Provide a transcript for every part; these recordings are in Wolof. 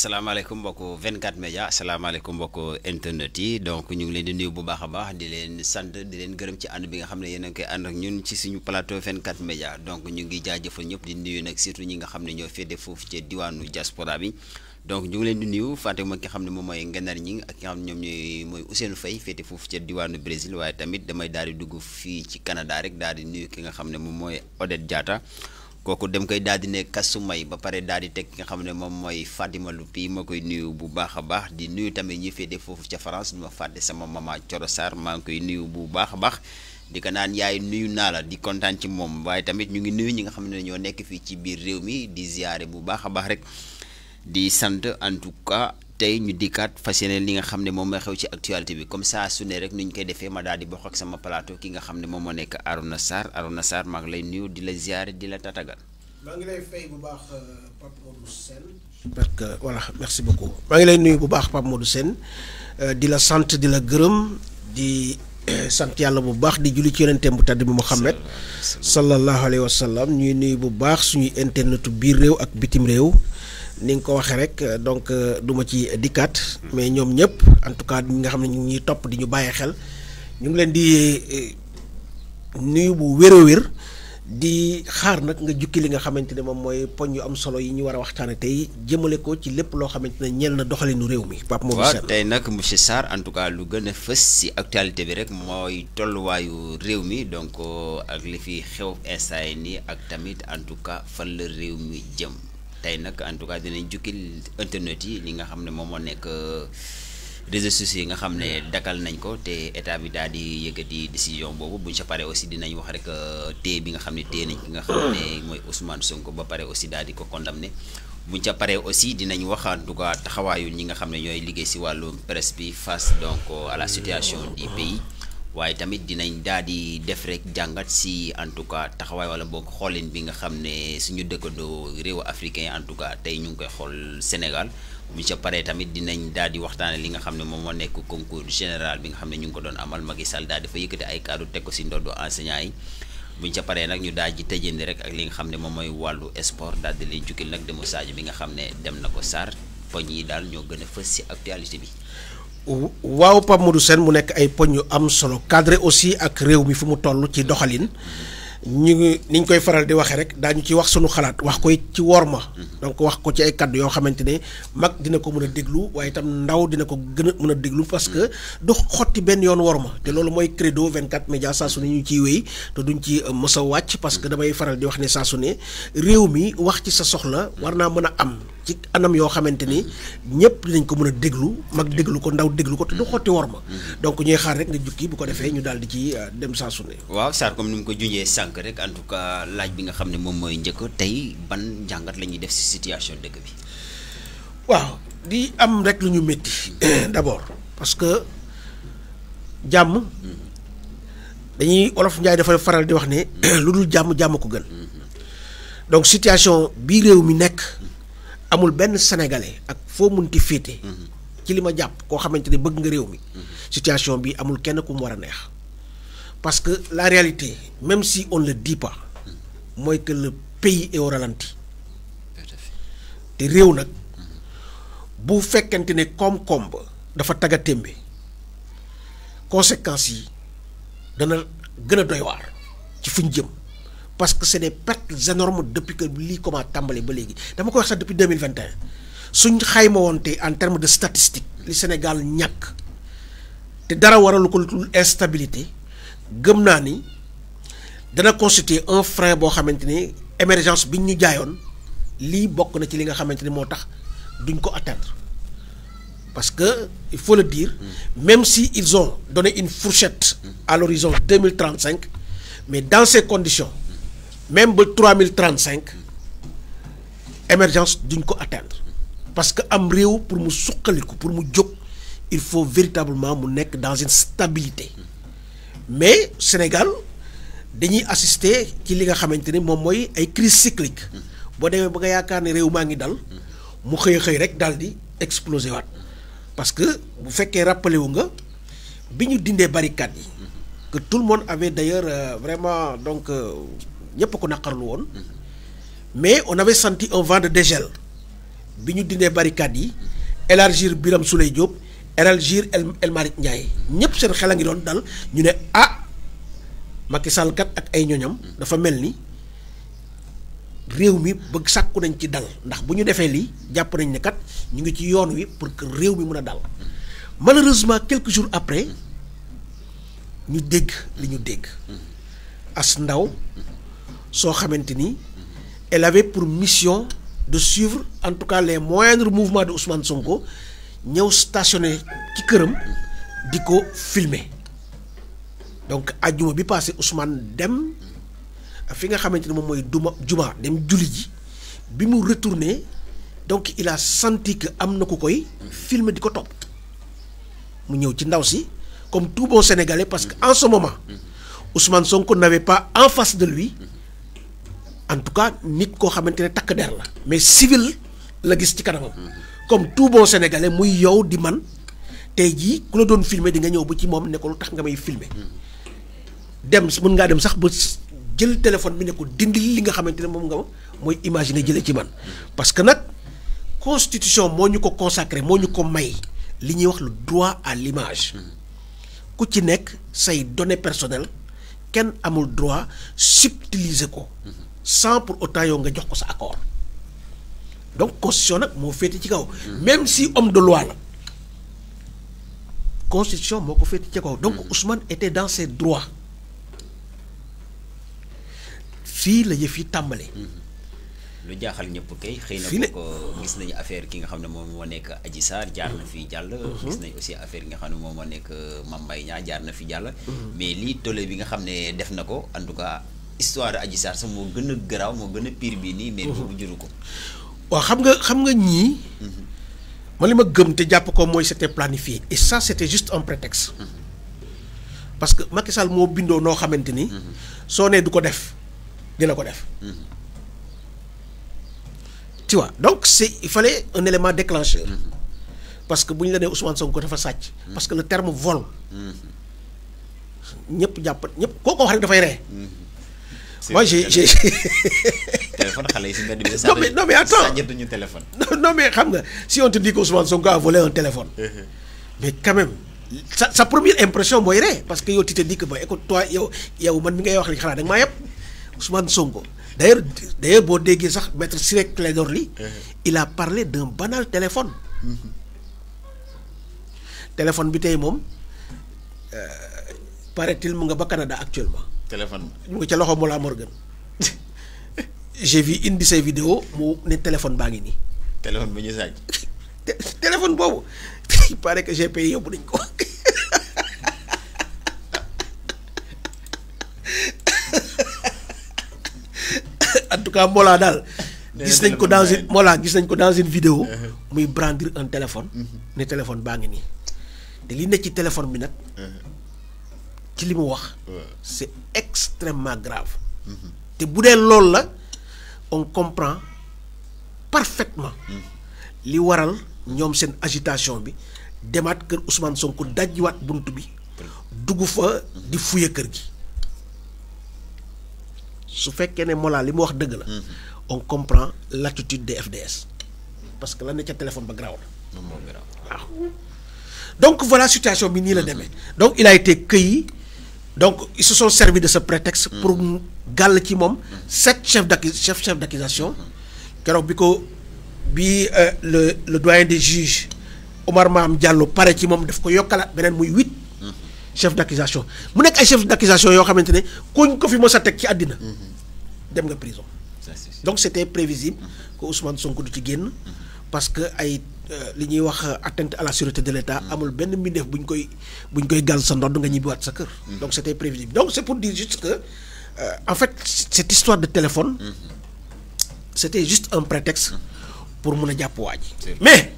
salaamaaleykum mbokku 24 média salaamaaleykum mbokku internet yi donc ñu ngi leen di nuyu bu baax a baax di leen sant di leen gërëm ci ànd bi nga xam ne yéen a ngi koy ànd ak ñun ci suñu plateau 24 média donc ñu ngi jaajëfal ñëpp di nuyu nag surtout ñi nga xam ne ñoo féete foofu ci diwaanu diaspora bi donc ñu ngi leen di nuyu fàtte ma ki nga xam ne moom mooy Ngenar ñi ak ki nga xam ne ñoom ñooy mooy Ousseynou Faye féete foofu ci diwaanu Brésil waaye tamit damay daal di dugg fii ci Canada rek daal di nuyu ki nga xam ne moom mooy Odette Diatta kooku dem koy daal di ne kasu may ba pare daal di teg ki nga xam ne moom mooy Fatima Lupi ma koy nuyu bu baax a baax di nuyu tamit ñi féete foofu ca France du ma fàtte sama mama Coro Sarr maa ngi koy nuyu bu baax a baax di ko naan yaay nuyu naa la di kontaan ci moom waaye tamit ñu ngi nuyu ñi nga xam ne ñoo nekk fii ci biir réew mi di ziare bu baax a baax rek di sant en tout cas tey ñu dikkaat fas yéene li nga xam ne moom mooy xew ci actualité bi comme ça su ne rek nu ñu koy defee ma daal di bokk ak sama plateau ki nga xam ne moom moo nekk Arouna Sarr maa ngi lay nuyu di la ziare di la tatagal. maa ngi lay fay bu baax Pape Modou Sène. parce que voilà merci beaucoup. maa ngi lay nuyu bu baax Pape Modou Sène di la sant di la gërëm di sant yàlla bu baax di julli ci yonenteem bu tàdd bi Muhammad sallallahu alayhi wa sallam ñuy nuyu bu baax suñuy internetu biir réew ak bitim réew. ni nga ko waxee rek donc du ma ci dikkaat mais ñoom ñëpp en tout cas ñi nga xam ne ñu ngi ñuy topp di ñu bàyyi xel ñu ngi leen di nuyu bu wér a wér di xaar nag nga jukki li nga xamante ne moom mooy poñ yu am solo yi ñu war a waxtaane tey jëmale ko ci lépp loo xamante ne ñeel na doxalinu réew mi Pape Modou Sène. waaw tey nag monsieur Sarr en tout cas lu gën a fës si actualité bi rek mooy tolluwaayu réew mi donc ak li fi xew instant yi nii ak tamit en tout cas fan la réew mi jëm. tey nag en tout cas dinañ jukkil internet yi li nga xam ne moom moo nekk réseaux sociaux yi nga xam ne dakal nañ ko te état bi daal di yëkkati décision boobu buñ sa paree aussi dinañ wax rek téye bi nga xam ne téye nañ ki nga xam ne mooy Ousmane Sonko ba pare aussi daal di ko condamné buñ ca paree aussi dinañ wax en tout cas taxawaayu ñi nga xam ne ñooy liggéey si wàllu presse bi face donc à la situation du pays. waaye tamit dinañ daal di def rek jàngat si en tout cas taxawaay wala boog xoolin bi nga xam ne suñu dëkkandoo réewu africain en tout cas tey ñu ngi koy xool Sénégal bu ca paree tamit dinañ daal di waxtaane li nga xam ne moom moo nekk concours général bi nga xam ne ñu ngi ko doon amal Macky Sall daal dafa yëkkati ay kaddu teg ko si ndoddu enseignants yi buñ ca paree nag ñu daal di tëjandi rek ak li nga xam ne moom mooy wàllu sport daal di leen jukkil nag demu Sadio bi nga xam ne dem na ko Sarr poñ yi daal ñoo gën a fës si actualité bi. waaw Pape Modou Sène mu nekk ay poñ yu am solo cadré aussi ak réew mi fu mu toll ci doxalin ñu ngi niñ koy faral di waxee rek daañu ci wax sunu xalaat wax koy ci worma donc wax ko ci ay kaddu yoo xamante ne mag dina ko mën a déglu waaye itam ndaw dina ko gën a mën a déglu parce que du xotti benn yoon worma te loolu mooy credo 24 médias saa su ne ñu ciy wéy te duñ ci mës a wàcc parce que damay faral di wax ne saa su ne réew mi wax ci sa soxla war naa mën a am ci anam yoo xamante ni ñëpp dinañ ko mën a déglu mag déglu ko ndaw déglu ko te du xotti worma donc ñuy xaar rek nga jukki bu ko defee ñu daal di ci dem saa su ne. waaw Sarr comme ni mu ko junjee sànq rek en tout cas laaj bi nga xam ne moom mooy njëkk tey ban njàngat la ñuy def ci situation dëkk bi. waaw di am rek lu ñu métti d'abord parce que jàmm dañuy Olof Njaay dafa faral di wax ne lu dul jàmm jàmm ko gën donc situation bii réew mi nekk. amul benn sénégalais ak foo munti féete ci li ma jàpp koo xamante ne bëgg nga réew mi situation bi amul kenn ku mu war a neex parce que la réalité même si on le dit pas mooy que le pays est au ralenti te réew nag bu fekkente ne koom-koom ba dafa tagga témbe conséquences yi dana gën a doy waar ci fuñ jëm parce que c'est des pertes énormes depuis que lii commencé tàmbali ba léegi dama koy wax sax depuis 2021 suñ xayma woon te en termes de statistique li Sénégal ñàkk te dara waralu ko lu instabilité gëm naa ni dana constituer un frein boo xamante ni émergence bi ñu jaayoon lii bokk na ci li nga xamante ni moo tax duñ ko atteindre parce que il faut le dire même si ils ont donné une fourchette à l'horizon 2035 mais dans ces conditions même ba 3035 émergence duñ ko atteindre parce que am réew pour mu suqaliku pour mu jóg il faut véritablement mu nekk dans une stabilité mais Sénégal dañuy assister ci li nga xamante ni moom mooy ay crise cyclique boo demee ba nga yaakaar ne réew maa ngi dal mu xëy rek daal di exploser waat parce que bu fekkee rappelé wu nga bi ñu dindee barricade yi que tout le monde avait d'ailleurs vraiment donc ñëpp ko naqarlu woon mais on avait senti un vent de dégel bi ñu dindee barricade yi élargir Birame Souleye Diop élargir El Malick Ndiaye ñëpp seen xel a ngi doon dal ñu ne Macky Sall kat ak ay ñoñam dafa mel ni réew mi bëgg sàkku nañ ci dal ndax bu ñu defee lii jàpp nañ ne kat ñu ngi ci yoon wi pour que réew mi mën a dal malheureusement quelques jours après ñu dégg li ñu dégg as ndaw soo xamante ni elle avait pour mission de suivre en tout cas les moindres mouvements de Ousmane Sonko ñëw stationné ci këram di ko filmer donc àjjuma bi passé Ousmane dem fi nga xamante ni moom mooy juma dem julli ji bi mu retourné donc il a senti que am na ku koy filmer di ko topp mu ñëw ci ndaw si comme tout bon Sénégalais parce que en ce moment Ousmane Sonko n'avait pas en face de lui en tout cas nit koo xamante ne takk der la mais civil la gis ci kanamam comme tout bon Sénégalais muy yow di man tey jii ku la doon filmer di nga ñëw ba ci moom ne ko lu tax nga may filmer dem mën ngaa dem sax ba jël téléphone bi ne ko dindi li nga xamante ne moom nga mooy imaginer jëlee ci man parce que nag constitution moo ñu ko consacré moo ñu ko may li ñuy wax le droit à l'image ku ci nekk say données personnelles kenn amul droit subtiliser ko sans pour autant yow nga jox ko sa accord donc constitution nag moo féete ci kaw même si homme de loi la constitution moo ko féete ci kaw donc Ousmane était dans ses droits fii la yëf yi tàmbale lu jaaxal ñëpp kay xëy na ko gis nañu affaire ki nga xam ne moom moo nekk Adji Sarr jaar na fi jàll gis nañ aussi affaire yi nga xam ne moom moo nekk Mame Mbaye Niang jaar na fi jàll mais lii tolle bi nga xam ne def na ko en tout cas histoire Adji Sarr sax moo gën a garaaw moo gën a pire bii nii mais boobu juru ko waaw xam nga ñii man li ma gëm te jàpp ko mooy c'était planifié et ça c'était juste un prétexte parce que Macky Sall moo bindoo noo xamante ni soo nee du ko def dina ko def tu vois donc il fallait un élément déclencheur parce que bu ñu la nee Ousmane Sonko dafa sàcc parce que le terme vol ñëpp koo ko wax rek dafay ree moi j'ai téléphone xale yi si mbedd bi non mais attends sàjjatuñu téléphone non mais xam nga si on te dit que Ousmane Sonko a volé un téléphone mais quand même sa première impression mooy ree parce que yow tu te dis que ba écoute toi yow man mi ngay wax li xanaa da nga maa yëpp Ousmane Sonko d'ailleurs boo déggee sax maître Ciré Clédor Ly il a parlé d'un banal téléphone téléphone bi tey moom paraît-il mu nga ba Canada actuellement téléphone mu nga ca loxo Mollah Morgun j'ai vu une de ces vidéos mu ne téléphone baa ngi nii téléphone bu ñu sàcc téléphone boobu il paraît que GPI yóbbu nañ ko en tout cas Mollah daal gis nañ ko dans une vidéo muy brandir un téléphone ne téléphone baa ngi nii te li nekk ci téléphone bi nag ci li mu wax c'est extrêmement grave te bu dee loolu la on comprend parfaitement li waral ñoom seen agitation bi demaat kër Ousmane Sonko dajjiwaat bunt bi dugg fa di fuye kër gi su fekkee ne Mollah li mu wax dëgg la on comprend l'attitude des FDS parce que la ne ca téléphone ba garaaw la waaw donc voilà situation bi nii la demee donc il a été cueilli donc ils se sont servis de ce prétexte pour gàll ci moom 7 chefs d'accusation keroog bi le doyen des juges Omar Maham Diallo pare ci moom daf ko yokkalaat beneen muy 8 chefs d'accusation mu nekk ay chefs d'accusation yoo xamante ne kuñ ko fi mos a teg ci àddina dem nga prison donc c'était prévisible que Ousmane Sonko du ci génn parce que ay li ñuy wax atteinte à la sûreté de l'État amul benn mbindeef buñ koy gàll sa ndodd nga ñibbiwaat sa kër donc c'était prévisible donc c'est pour dire juste que en fait cette histoire de téléphone c'était juste un prétexte pour mun a jàpp waa ji mais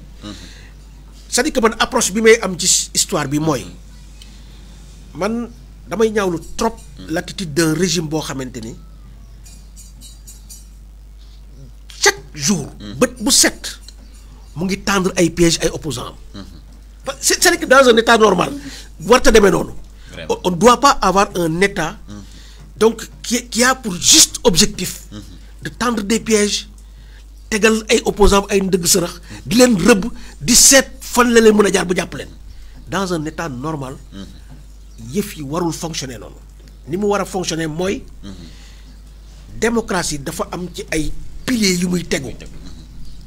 c'est-à-dire que man approche bi may am ci histoire bi mooy man damay ñaawlu trop l'attitude d'un régime boo xamante ni chaque jour bët bu set mu ngi tendre ay pièges ay opposants am c'est-à-dire que dans un état normal warta demee noonu on ne doit pas avoir un état donc qui a pour juste objectif de tendre des pièges tegal ay opposants ay ndëgg sërëx di leen rëbb di seet fan la leen mën a jaar bu jàpp leen dans un état normal yëf yi warul fonctionner noonu ni mu war a fonctionner mooy démocratie dafa am ci ay piliers yu muy tegu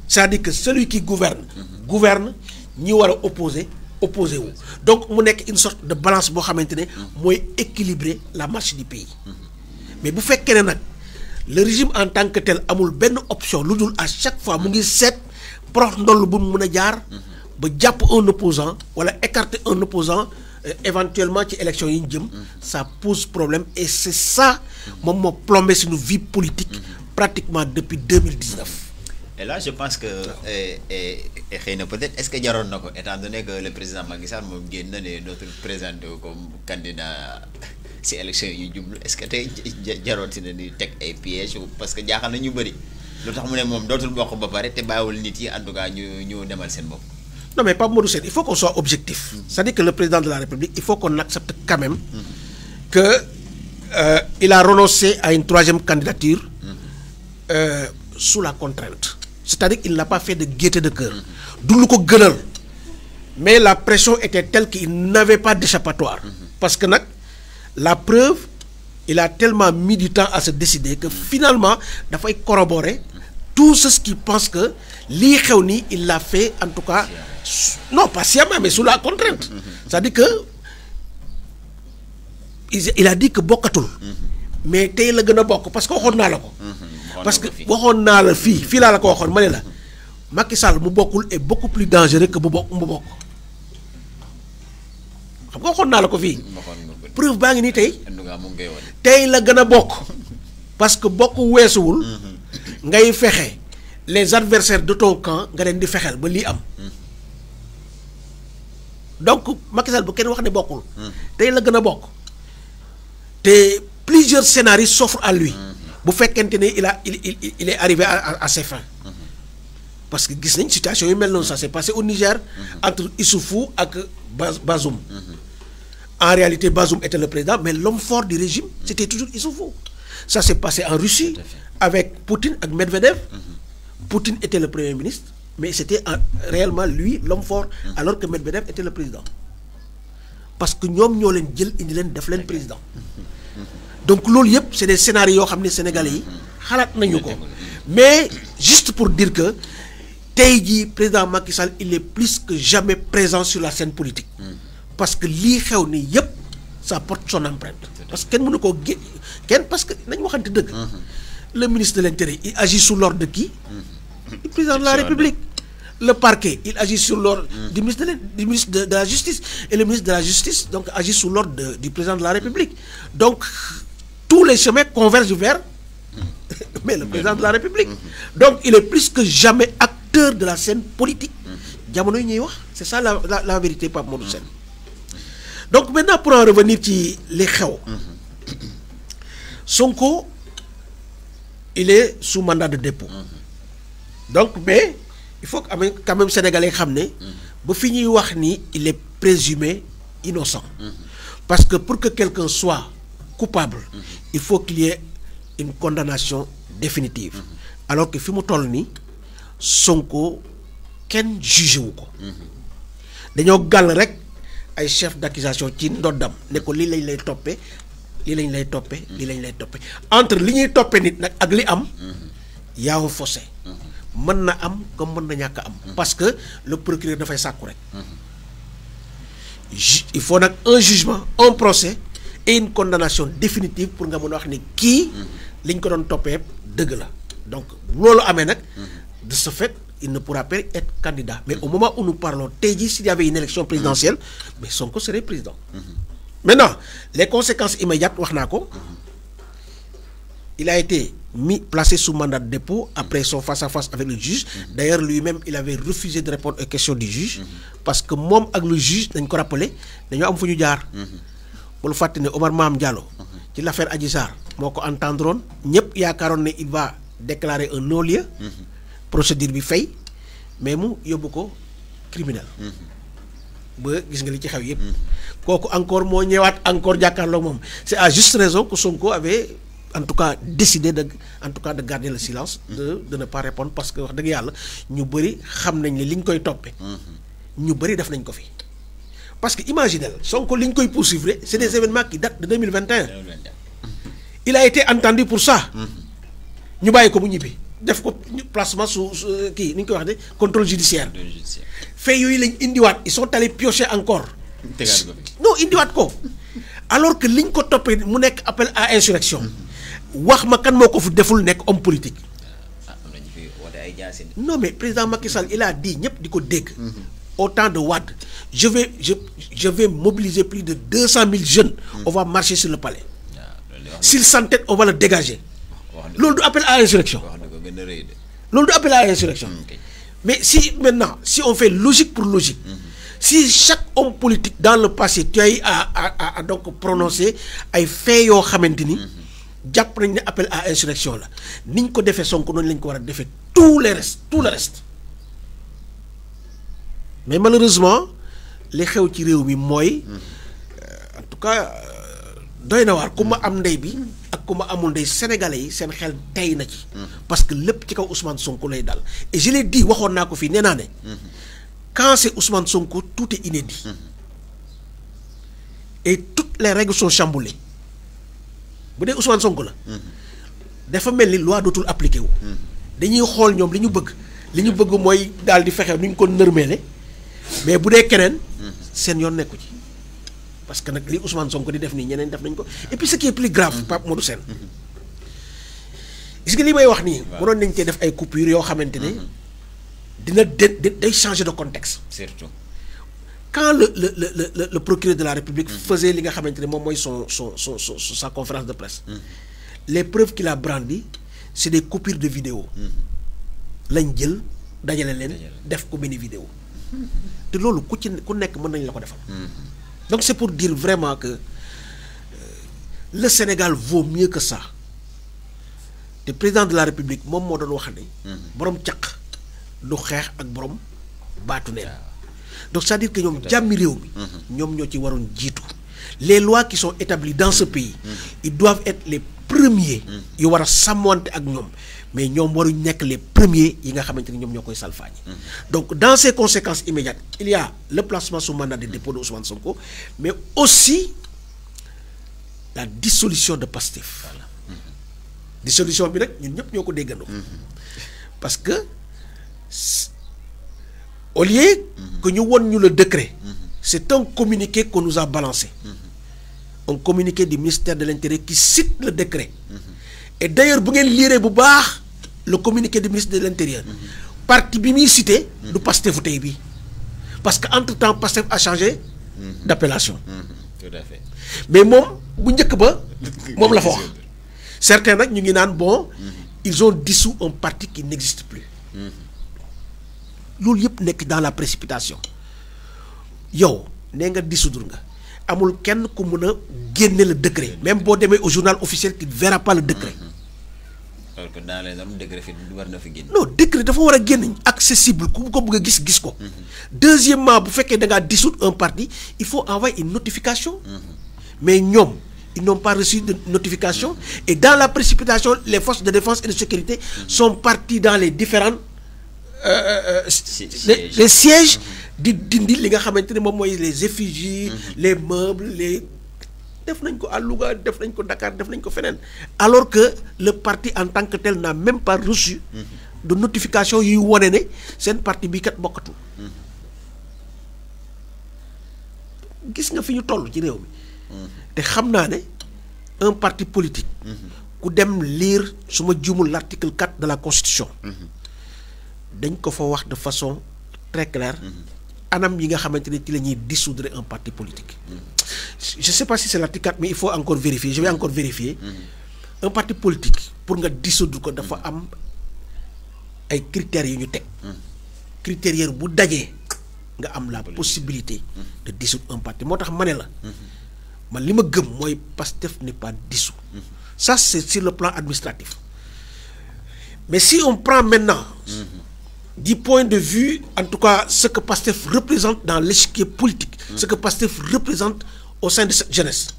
c'est-à-dire que celui qui gouverne ñi war a opposé wu donc mu nekk une sorte de balance boo xamante ne mooy équilibrer la marche du pays mais bu fekkee ne nag le régime en tant que tel amul benn option lu dul à chaque fois mu ngi seet prox ndoll bu mu mën a jaar ba jàpp un opposant wala écarter un opposant éventuellement ci élection yi ñu jëm ça pose problème et c'est ça moom moo plombé suñu vie politique pratiquement depuis 2019. Et là, je pense que peut-être est-ce que jaroon na ko étant donné que le président Macky Sall moom génn na ne dootul présenté comme candidat si élection yu jublu est-ce que tey jaroon si na ni teg ay pièges parce que jaaxal na ñu bëri lu tax mu ne moom dootul bokk ba pare te bàyyiwul nit yi en tout cas ñu demal seen bopp. Non mais Pape Modou Sène il faut qu'on soit objectif. C'est-à-dire que le président de la République il faut qu'on accepte quand même que il a renoncé à une troisième candidature sous la contrainte. C'est-à-dire qu'il ne l'a pas fait de gaieté de cœur. Du lu ko gënal mais la pression était telle qu'il n'avait pas d'échappatoire. Parce que nag la preuve il a tellement mis du temps à se décider que finalement dafay corroborer tout ce qui pense que lii xew nii il l'a fait en tout cas non pas sciemment mais sous la contrainte. C'est-à-dire que il a dit que bokkatul. mais tey la gën a bokk parce que waxoon naa la ko. parce que waxoon naa la fii laa la ko waxoon ma ne la Macky Sall mu bokkul est beaucoup plus dangereux que mu bokk xam nga waxoon naa la ko fii preuve baa ngi nii tey la gën a bokk parce que bokk weesuwul ngay fexe les adversaires de ton camp nga leen di fexeel ba lii am donc Macky Sall bu kenn wax ne bokkul tey la gën a bokk te plusieurs scénarios s'offrent à lui bu fekkente ne il est arrivé à ses fins parce que gis nañ situation yu mel noonu ça s'est passé au Niger entre Issoufou ak Bazoum en réalité Bazoum était le président mais l'homme fort du régime c'était toujours Issoufou ça s'est passé en Russie avec Poutine ak Medvedev Poutine était le premier ministre mais c'était réellement lui l'homme fort alors que Medvedev était le président parce que ñoom ñoo leen jël indi leen def leen président donc loolu yëpp c'est des scénarios yoo xam ne Sénégalais yi xalaat nañu ko mais juste pour dire que tey jii président Macky Sall il est plus que jamais présent sur la scène politique parce que lii xew ni yëpp ça porte son empreinte parce que kenn mënu koo parce que nañu waxante dëgg le ministre de l'Intérieur il agit sous l'ordre de qui du président de la République le parquet il agit sous l'ordre du ministre de la Justice et le ministre de la Justice donc agit sous l'ordre du président de la République donc tous les chemins convergent vers mais le président de la République donc il est plus que jamais acteur de la scène politique jamono yi ñuy wax c'est ça la vérité Pape Modou Sène donc maintenant pour en revenir ci li xew Sonko il est sous mandat de dépôt donc mais il faut quand même sénégalais xam ne ba fi ñuy wax ni il est présumé innocent parce que pour que quelqu'un soit coupable il faut qu'il y ait une condamnation définitive alors que fi mu toll nii Sonko kenn jugé wu ko dañoo gàll rek ay chef d'accusation ci ndoddam ne ko lii lañ lay toppee entre li ñuy toppee nit nag ak li am yaa un fossé mën na am comme mën na ñàkk am parce que le procureur dafay sàkku rek il faut nag un jugement un procès et une condamnation définitive pour nga mën a wax ni kii liñ ko doon toppee dëgg la donc loolu amee nag de ce fait il ne pourra pas être candidat mais au moment où nous parlons tey jii s'il y avait une élection présidentielle mais Sonko serait président maintenant les conséquences immédiates wax naa ko il a été placé sous mandat de dépôt après son face-à-face avec le juge d'ailleurs lui-même il avait refusé de répondre aux questions du juge parce que moom ak le juge dañ ko rappeler dañoo am fu ñu jaar bul fàtte ne Omar Maham Diallo ci l'affaire Adji Sarr moo ko entendroon ñëpp yaakaaroon ne il va déclarer un non-lieu procédure bi fay mais mu yóbbu ko criminel ba gis nga li ci xew yëpp kooku encore moo ñëwaat encore jàkkaarloo moom c'est à juste raison que Sonko avait en tout cas décidé de garder le silence. de ne pas répondre parce que wax dëgg yàlla ñu bëri xam nañ ne li ñu koy toppee. ñu bëri def nañ ko fi. parce que imaginez Sonko li ñu koy poursuivre c'est des événements qui datent de 2021. il a été entendu pour ça. ñu bàyyi ko mu ñibbi def ko placement sous kii ni ñu koy wax de contrôle judiciaire. fait yooyu lañ indiwaat ils sont allés piocher encore. non indiwaat ko. alors que liñ ko toppee mu nekk appel à insurrection. wax ma kan moo ko fi deful nekk homme politique. non mais président Macky Sall il a dit ñëpp di ko dégg. au temps de Wade je vais mobiliser plus de 200 000 jeunes. on va marcher sur le palais. s'il s'entête on va le dégager. loolu du appel à insurrection. loolu du appel à insurrection. mais si maintenant si on fait logique pour logique. si chaque homme politique dans le passé tu as à donc prononcé ay faits yoo xamante ni. jàpp nañ ne appel à insurrection la ni ñu ko defee Sonko noonu lañ ko war a defee tout le reste mais malheureusement li xew ci réew mi mooy en tout cas doy na waar ku ma am ndey bi ak ku ma amul ndey sénégalais yi seen xel tey na ci. parce que lépp ci kaw Ousmane Sonko lay dal et je l'ai dit waxoon naa ko fii nee naa ne quand c'est Ousmane Sonko tout est inédit et toutes les règles sont chamboulées. bu dee Ousmane Sonko la. dafa mel ni loi dootul appliqué wu. dañuy xool ñoom li ñu bëgg mooy daal di fexe nu ñu ko nërmeele mais bu dee keneen. seen yoon nekku ci parce que nag li Ousmane Sonko di def nii ñeneen def nañ ko et puis ce qui est plus grave Pape Modou Sène gis nga li may wax nii. waaw mënoon nañ cee def ay coupures yoo xamante ne dina day changer de contexte. surtout. quand le procureur de la République faisait li nga xamante ne moom mooy sa conférence de presse. les preuves qu'il a brandies c'est des coupures de vidéo lañ jël dajale leen def ko benn vidéo te loolu ku nekk mën nañ la ko defal. donc c'est pour dire vraiment que le Sénégal vaut mieux que ça te président de la République moom moo doon wax ne. borom caq du xeex ak borom baatu neen. donc c'est-à-dire que ñoom jàmmi réew mi ñoom ñoo ci waroon jiitu les lois qui sont établies dans ce pays ils doivent être les premiers yu war a sàmmante ak ñoom mais ñoom waruñ nekk les premiers yi nga xamante ni ñoom ñoo koy salfaañi. donc dans ces conséquences immédiates il y a le placement sous mandat de dépôt de Ousmane Sonko mais aussi la dissolution de Pastef. dissolution bi nag ñun ñëpp ñoo ko déggandoo parce que au lieu que ñu won ñu le décret c'est un communiqué qu'on nous a balancé un communiqué du ministère de l'Intérieur qui cite le décret et d'ailleurs bu ngeen lire bu baax le communiqué du ministre de l'Intérieur parti bi muy cité du Pastef tey bi parce que entre temps Pastef a changé d'appellation. Tout à fait. mais moom bu njëkk ba moom la fa wax certains nag ñu ngi naan bon ils ont dissous un parti qui n'existe plus. loolu yëpp nekk dans la précipitation yow nee nga dissoudre nga amul kenn ku mën a génne le décret même boo demee au journal officiel tu ne verras pas le décret. alors que dans les normes décret fi war na fi génn. non décret dafa war a génn accessible ku ko bëgg a gis ko. deuxièmement bu fekkee da ngaa dissoudre un parti il faut envoyer une notification. mais ñoom ils n'ont pas reçu de notification. et dans la précipitation les forces de défense et de sécurité sont parties dans les différentes. les sièges di dindi li nga xamante ne moom mooy les effigies les meubles def nañ ko à Louga def nañ ko Dakar def nañ ko feneen alors que le parti en tant que tel n'a même pas reçu de notification yuy wone ne seen parti bi kat bokkatu gis nga fi ñu toll ci réew mi te xam naa ne un parti politique ku dem lire su ma juumul l'article 4 de la Constitution dañ ko fa wax de façon très claire anam yi nga xamante ne ci la ñuy dissoudre un parti politique. Je sais pas si c'est l'article 4 mais il faut encore vérifier je vais encore vérifier. Un parti politique pour nga dissoudre ko dafa am ay critères yu ñu teg. critères bu dajee nga am la possibilité de dissoudre un parti moo tax ma ne la. man li ma gëm mooy Pastef n'est pas dissous. Ça c'est sur le plan administratif mais si on prend maintenant. Du point de vue, en tout cas, ce que Pastef représente dans l'échiquier politique, ce que Pastef représente au sein de cette jeunesse.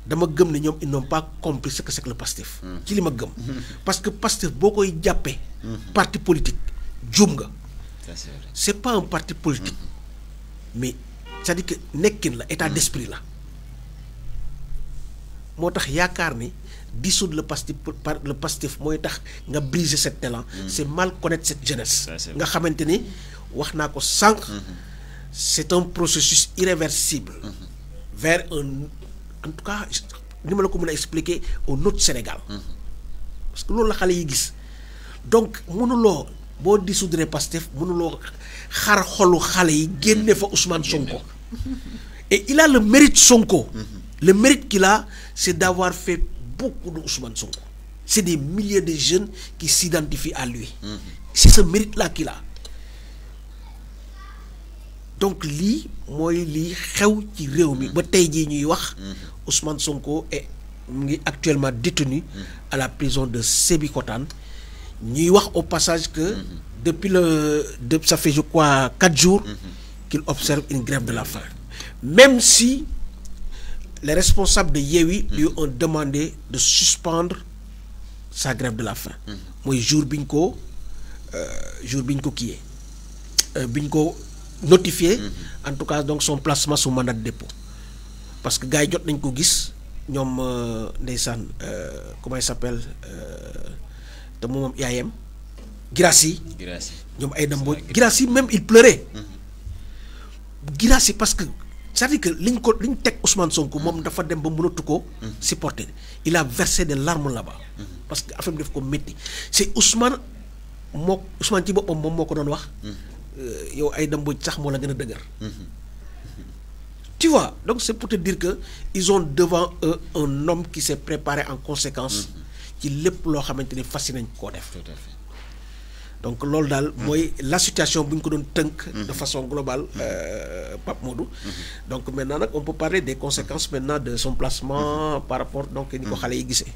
dama gëm ne ñoom ils n'ont pas compris ce que c'est que le Pastef. ci li ma gëm. parce que Pastef boo koy jàppee. parti politique juum nga. c'est pas un parti politique. mais c'est-à-dire que nekkin la état d'esprit la. moo tax yaakaar ni dissoudre le Pastef mooy tax nga briser cet élan. c'est mal connaître cette jeunesse. nga xamante ni wax naa ko sànq. c'est un processus irréversible. vers un en tout cas ni ma la ko mën a expliquer un autre Sénégal. parce que loolu la xale yi gis donc mënuloo boo dissoudre Pastef mënuloo xar xolu xale yi génne fa Ousmane Sonko. et il a le mérite Sonko. le mérite qu'il a c'est d'avoir fait beaucoup de Ousmane Sonko. c'est des milliers de jeunes qui s'identifient à lui. c'est ce mérite-là qu'il a. donc lii mooy lii xew ci réew mi ba tey jii ñuy wax Ousmane Sonko mu ngi actuellement détenu à la prison de Sébikotane ñuy wax au passage que depuis ça fait je crois 4 jours qu'il observe une grève de la faim, même si les responsables de Yewwi lui ont demandé de suspendre sa grève de la faim. mooy jour bi ñu ko kiyee bi ñu ko notifié en tout cas donc son placement sous mandat de dépôt parce que gars yi jot nañ ko gis ñoom ndeysaan comment il s'appelle te moom yaayam Girassi ñoom ay dambo Girassi même il pleurait. Girassi parce que c'est-à-dire que liñ teg Ousmane Sonko moom dafa dem ba mënatu ko supporter. il a versé des larmes là-bas. parce que affaire bi daf ko métti c'est Ousmane ci boppam moom moo ko doon wax. yow ay dambo sax moo la gën a dëgër. tu vois donc c'est pour te dire que ils ont devant eux un homme qui s'est préparé en conséquence. ci lépp loo xamante ni fas nañ koo def. tout à fait. donc loolu daal mooy la situation bu ñu ko doon tënk. de façon globale Pape Modou. donc maintenant nag on peut parler des conséquences maintenant de son placement par rapport donc ni ko xale yi gisee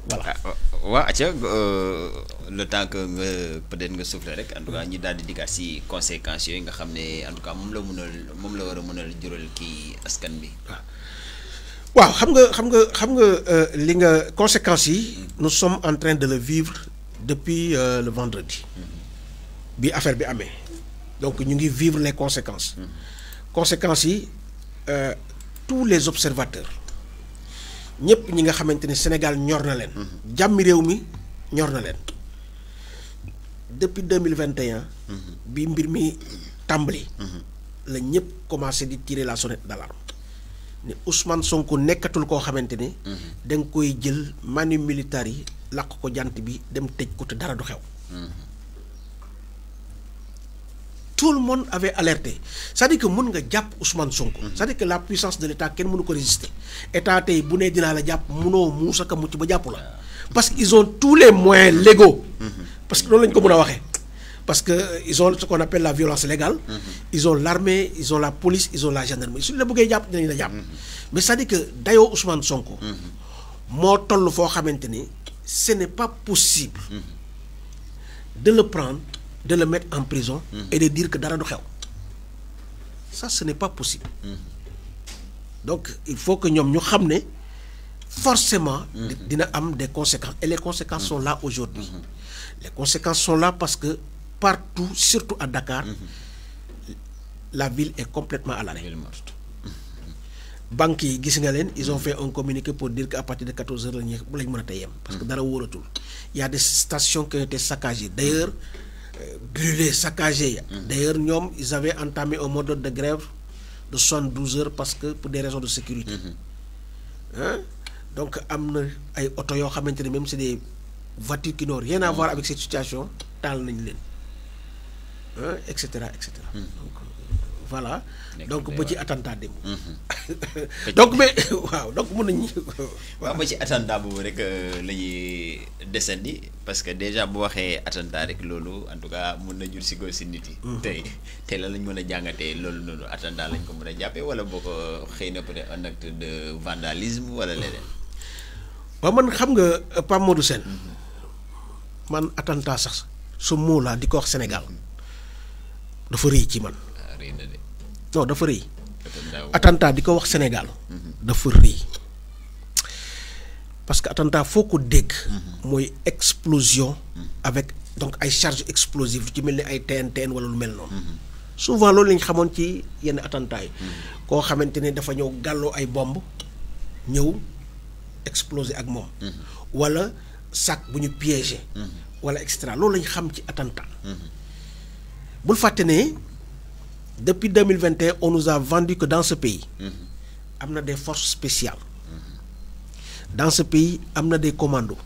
voilà. waa acca le temps que nga peut-être nga souffler rek en tout cas ñu daal di dikkaat si conséquences yooyu nga xam ne en tout cas moom la war a mën a jural kii askan bi. waaw xam nga li nga conséquences yi. nous sommes en train de le vivre depuis le vendredi. bi affaire bi amee donc ñu ngi vivre les conséquences. conséquences yi tous les observateurs ñëpp ñi nga xamante ni Sénégal ñor na leen. jàmmi réew mi ñor na leen depuis 2021. bi mbir mi tàmbali. la ñëpp commencé di tirer la sonnette d'alarme ne Ousmane Sonko nekkatul koo xamante ni. da nga koy jël manu militaire yi làq ko jant bi dem tëj ko te dara du xew. tout le monde avait alerté c'est-à-dire que mën nga jàpp Ousmane Sonko. c'est-à-dire que la puissance de l'État kenn mënu ko résister état tey bu nee dinaa la jàpp mënoo muusa ka mucc ba jàpp la parce que ils ont tous les moyens légaux. parce que loolu lañu ko mën a waxee. parce que ils ont ce qu'on appelle la violence légale. ils ont l'armée ils ont la police ils ont la gendarmerie suñu la bëggee jàpp dinañ la jàpp. mais c'est-à-dire que dayoo Ousmane Sonko. moo toll foo xamante ni ce n'est pas possible. de le prendre. de le mettre en prison. et de dire que dara du xew. ça ce n'est pas possible. donc il faut que ñoom ñu xam ne forcément. dina am des conséquences et les conséquences sont là aujourd'hui. les conséquences sont là parce que partout surtout à Dakar. la ville est complètement à l'arrêt. banques yi gis nga leen ils ont fait un communiqué pour dire que à partir de 14 heures lañ mën a tey yem. parce que dara wóoratul. il y a des stations qui ont été saccagées d'ailleurs. brûlés, saccagés. D'ailleurs, ils avaient entamé un mode de grève de 72 heures parce que pour des raisons de sécurité. Hein? Donc, ay auto yo xamanteni même c'est des voitures qui n'ont rien à voir avec cette situation, tal nañ leen. Hein? etc. Donc voilà. Donc ba ci attentat dem. donc mais waaw donc mën nañ waaw ba ci attentat boobu rek la ñuy descendi parce que déjà bu waxee attentat rek loolu en tout cas mën na jur si góor si nit yi. tey la lañ mën a jàngatee loolu noonu attentat lañ ko mën a jàppee wala boo ko xëy na peut-être un acte de vandalisme wala leneen. waaw man xam nga Pape Modou Sène man attentat sax su mot la di ko wax Sénégal dafa rëy ci man. non dafa rëy. attentat di ko wax Sénégal. dafa rëy parce que attentat foo ko dégg. mooy explosion. avec donc ay charges explosives ci mel ni ay TNT wala lu mel noonu. souvent loolu lañ xamoon ci yenn attentat yi. koo xamante ne dafa ñëw gàlloo ay bomb ñëw exploser ak moom. wala sac bu ñu piégé. wala extra loolu lañ xam ci attentat. bul fàtte ne depuis 2021 on nous a vendu que dans ce pays. am na des forces spéciales. dans ce pays am na des commandos.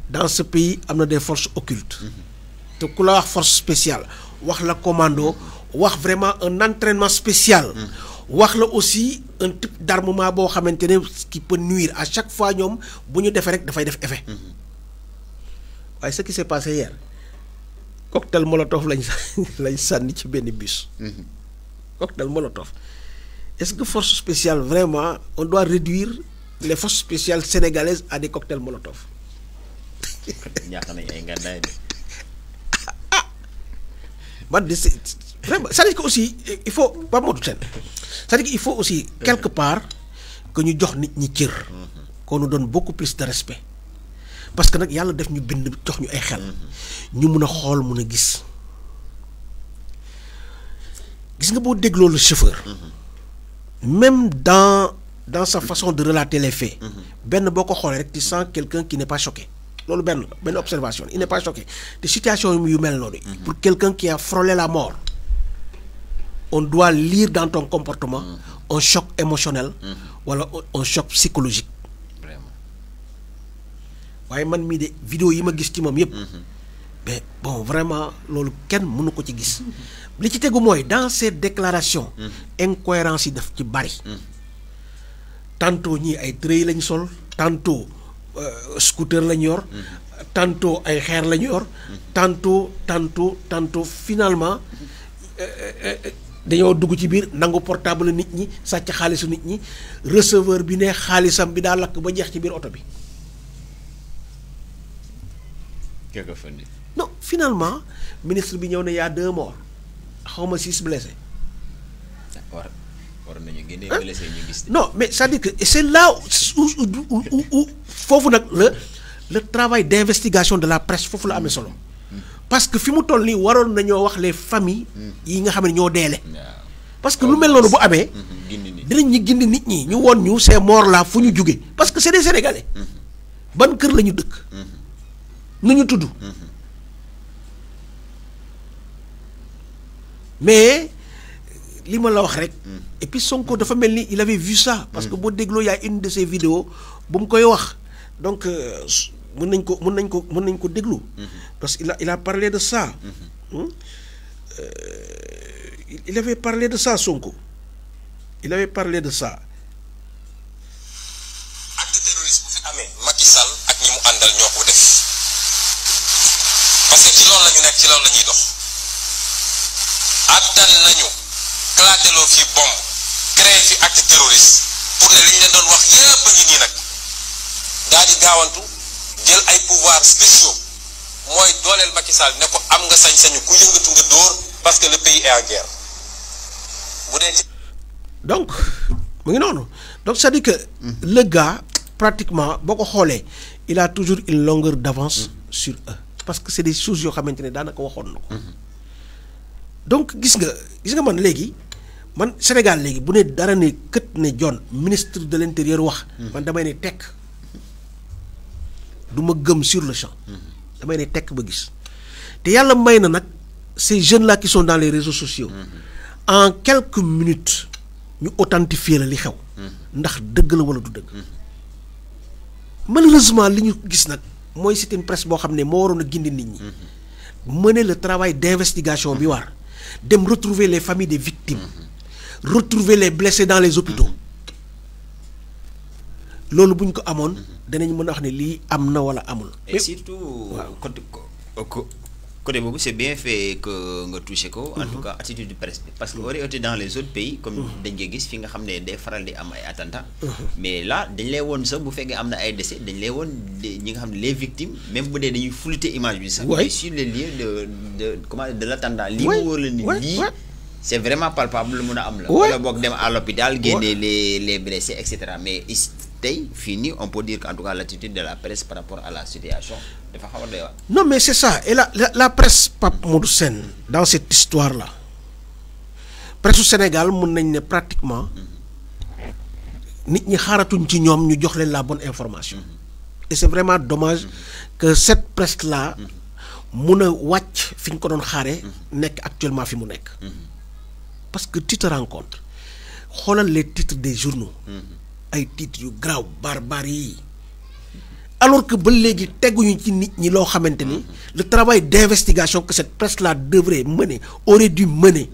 dans ce pays am na des forces occultes. te ku la wax force spéciale wax la commando wax vraiment un entraînement spécial. wax la aussi un type d'armement boo xamante ne qui peut nuire à chaque fois ñoom bu ñu defee rek dafay def effet. waaye ce qui s'est passé hier cocktail molotov lañ sànni ci benn bus. cocktail molotov est-ce que force spéciale vraiment on doit réduire les forces spéciales sénégalaises à des cocktails molotov. ñàkk nañ ay ngànnaay de. man de c'est vraiment c'est-à-dire que aussi il faut pas motu seen c'est-à-dire que il faut aussi quelque part que ñu jox nit ñi cër. qu'on nous donne beaucoup plus de respect parce que nag yàlla def ñu bind jox ñu ay xel. ñu mun a xool mun a gis. gis nga boo dégloo le chauffeur. même dans sa façon de relater les faits. benn boo ko xoolee rek tu sens quelqu'un qui n'est pas choqué. loolu benn observation il n'est pas choqué te situation yu mel noonu. pour quelqu'un qui a frôlé la mort on doit lire dans ton comportement un choc émotionnel wala un choc psychologique. Vraiment. waaye man mii de vidéo yi ma gis ci moom yëpp. mais bon vraiment loolu kenn mënu ko ci gis. li ci tegu mooy dans ces déclarations. incohérence yi daf ci bari. tantôt ñii ay treuil lañ sol tantôt. scooter lañu yor. tantôt ay xeer lañu yor. tantôt finalement dañoo dugg ci biir nangu portable nit ñi sàcc xaalisu nit ñi receveur bi ne xaalisam bi daa lakk ba jeex ci biir oto bi. non finalement ministre bi ñëw ne y a 2 morts xawma 6 blessés. war nañu génne blessé ñu gis. non mais c'est-à-dire que c'est là où foofu nag le travail d'investigation de la presse foofu la amee solo. parce que fi mu toll nii waroon nañoo wax les familles. yi nga xam ne ñoo deele. parce que lu mel noonu bu amee. dinañ ñu gindi nit ñi ñu woon ñu ces morts là fu ñu jugee parce que c'est des Sénégalais. ban kër la ñu dëkk. nu ñu tudd. mais li ma la wax rek. et puis Sonko dafa mel ni il avait vu ça. parce que boo dégloo y a une de ses vidéos bu mu koy wax donc mën nañ ko déglu. parce que il a parlé de ça. Il avait parlé de ça Sonko. Il avait parlé de ça. acte terroriste bu fi amee Macky Sall ak ñi mu àndal ñoo ko def parce que ci loolu la ñu nekk ci loolu la ñuy dox. attan nañu clateloo fi bombe créé fi acte terroriste pour ne li ñu leen doon wax yépp a ngi nii nag daal di gaawantu jël ay pouvoirs spéciaux mooy dooleel Macky Sall ne ko am nga sañ-sañu ku yëngatu nga dóor parce que le pays est en guerre bu dee ci. donc mu ngi noonu donc c'est-à-dire que le gars pratiquement boo ko xoolee il a toujours une longueur d'avance sur eux parce que c'est des choses yoo xamante ne daanaka waxoon na ko. donc gis nga man léegi man Sénégal léegi bu ne dara ne kët ne John ministre de l'intérieur wax. man damay ne tekk du ma gëm sur le champ. damay ne tekk ba gis te yàlla may na nag ces jeunes là qui sont dans les réseaux sociaux. en quelques minutes ñu authentifier la li xew. ndax dëgg la wala du dëgg. malheureusement li ñu gis nag mooy c'est une presse boo xam ne moo waroon a gindi nit ñi. mener le travail d'investigation bi war. dem retrouver les familles des victimes. retrouver les blessés dans les hôpitaux. loolu bu ñu ko amoon danañ mën a wax ne lii am na wala amul. et surtout côté boobu c'est bien fait que nga touché ko. en tout cas attitude du presse bi parce que aurait été dans les autres pays comme dañ koy gis fi nga xam ne day faral di am ay attentats. mais là dañ lay woon sax bu fekkee am na ay décès dañ lay woon ñi nga xam ne les victimes même bu dee dañuy flouter image bi sax. mais sur les lieux de l'attentat. lii mu wóor la ni lii c'est vraiment palpable lu mun a am la. wala boog dem à l'hôpital génne les blessés et cetera mais tey fii nii on peut dire qu'en tout cas l'attitude de la presse par rapport à la situation dafa xaw a doy waar. Non mais c'est ça et la presse Pape Modou Sène dans cette histoire là presse au Sénégal mën nañ ne pratiquement nit ñi xaaratuñ ci ñoom ñu jox leen la bonne information et c'est vraiment dommage que cette presse là mun a wàcc fi ñu ko doon xaare nekk actuellement fi mu nekk parce que tu te rends compte xoolal les titres des journaux ay titres yu grave barbare yi alors que ba léegi teguñu ci nit ñi loo xamante ni le travail d'investigation que cette presse là devrait mener aurait dû mener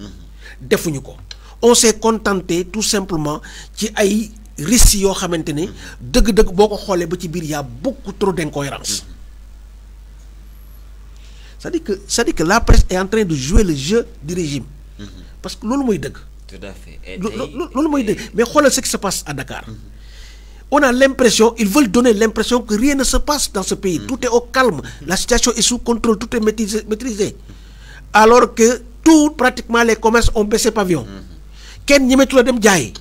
defuñu ko on s'est contenté tout simplement ci ay risques yoo xamante ni dëgg-dëgg boo ko xoolee ba ci biir y a beaucoup trop d'incohérence c'est-à-dire que la presse est en train de jouer le jeu du régime parce que loolu mooy dëgg. Tout à fait. loolu mooy dëgg mais xoolal ce qui se passe à Dakar on a l'impression ils veulent donner l'impression que rien ne se passe dans ce pays tout est au calme la situation est sous contrôle tout est maîtrisé alors que tout pratiquement les commerces ont baissé pavillon kenn ñemetu la dem jaay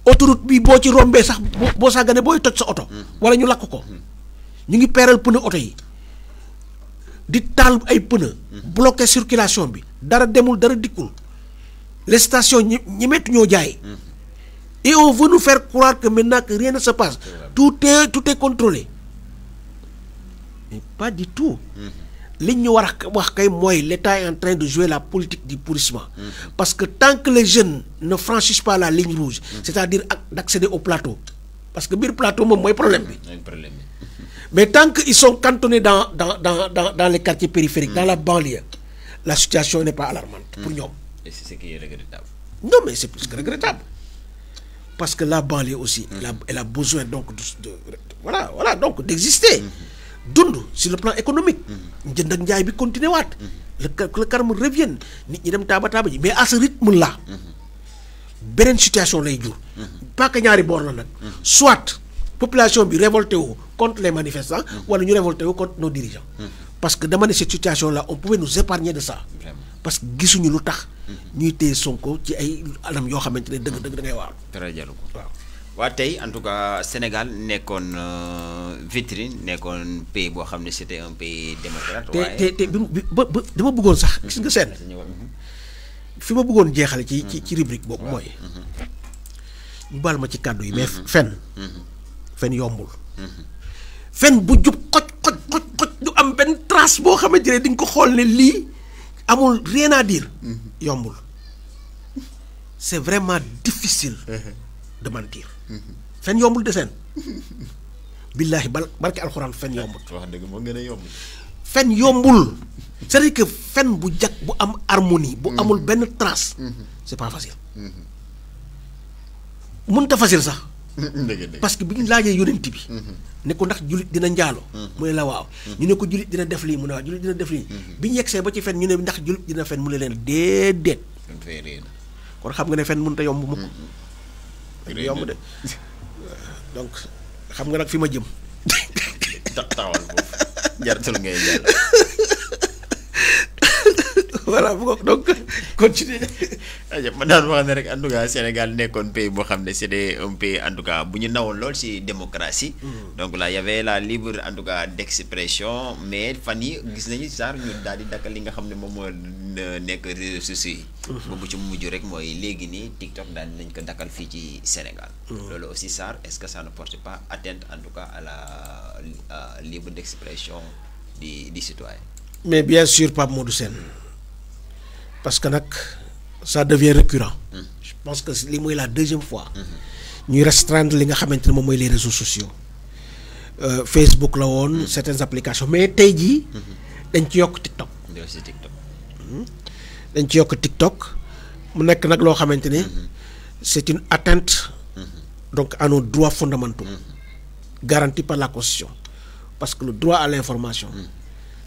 autoroute bi boo ci rombee sax boo sàgganee booy toj sa oto wala ñu lakk ko ñu ngi peeral pneu oto yi di taal ay pneu bloqué circulation bi dara demul dara dikkul les stations ñemetu ñoo jaay et on veut nous faire croire que maintenant que rien ne se passe tout est contrôlé mais pas du tout li ñu war a wax kay mooy l'État est en train de jouer la politique du pourrissement parce que tant que les jeunes ne franchissent pas la ligne rouge c'est-à-dire d'accéder au plateau parce que biir plateau moom mooy problème bi mais tant qu'ils sont cantonnés dans les quartiers périphériques dans la banlieue la situation n'est pas alarmante pour ñoom. Et c'est ce qui est regrettable. Non mais c'est plus que regrettable parce que la banlieue aussi elle a besoin donc voilà donc d'exister dund sur le plan économique njënd ak njaay bi continuer waat le calme revienne nit ñi dem taaba ji mais à ce rythme là beneen situation lay jur pas que ñaari boor la nag soit population bi révolté wu contre les manifestants wala ñu révolté wu contre nos dirigeants parce que dama ne cette situation là on pouvait nous épargner de ça parce que gisuñu lu tax ñuy téye Sonko ci ay anam yoo xamante ne dëgg da ngay waaw dara jaru ko waaw waa tey en tout cas Sénégal nekkoon vitrine nekkoon pays boo xam ne c'était un pays démocrate. waaye te dama bëggoon sax gis nga seen fi ma bëggoon jeexale ci rubrique boobu mooy ñu baal ma ci kàddu yi mais fen yombul fen bu jub xoj du am benn trace boo xamante ne di nga ko xool ne lii amul rien à dire yombul c'est vraiment difficile de mentir fen yombul de seen billaahi barke alxuraan fen yombul wax dëgg moo gën a yomb fen yombul c'est-à-dire que fen bu jag bu am harmonie bu amul benn trace c'est pas facile mënut a facile sax parce que bi ñu laajee yonent bi ne ko ndax jullit dina njaalo mu ne la waaw ñu ne ko jullit dina def lii mu ne waaw jullit dina def lii bi ñu yegsee ba ci fen ñu ne ndax jullit dina fen mu ne leen déedéet kon xam nga ne fen mënut a yomb mukk yomb de donc xam nga nag fi ma jëm taxawal foofu jartul ngay jàll voilà donc continuer ma daan wax ne rek en tout cas Sénégal nekkoon pays boo xam ne c'était un pays en tout cas bu ñu nawoon lool ci démocratie donc là y avait la libre en tout cas d'expression mais fan yi gis nañu saar ñu daal di dakkal li nga xam ne moom moo nekk réseaux sociaux yi boobu ci mujj rek mooy léegi nii TikTok daal nañ ko dakkal fii ci Sénégal loolu aussi Sarr est-ce que ça ne porte pas atteinte en tout cas à la libre d'expression du citoyen. Mais bien sûr Pape Modou Sène parce que nag ça devient récurrent je pense que li mooy la deuxième fois ñuy restreindre li nga xamante ne moom mooy les réseaux sociaux Facebook la woon certaines applications mais tey jii dañ ci yokk TikTok dañ ci yokk TikTok mu nekk nag loo xamante ne c'est une atteinte donc à nos droits fondamentaux garantis par la Constitution parce que le droit à l'information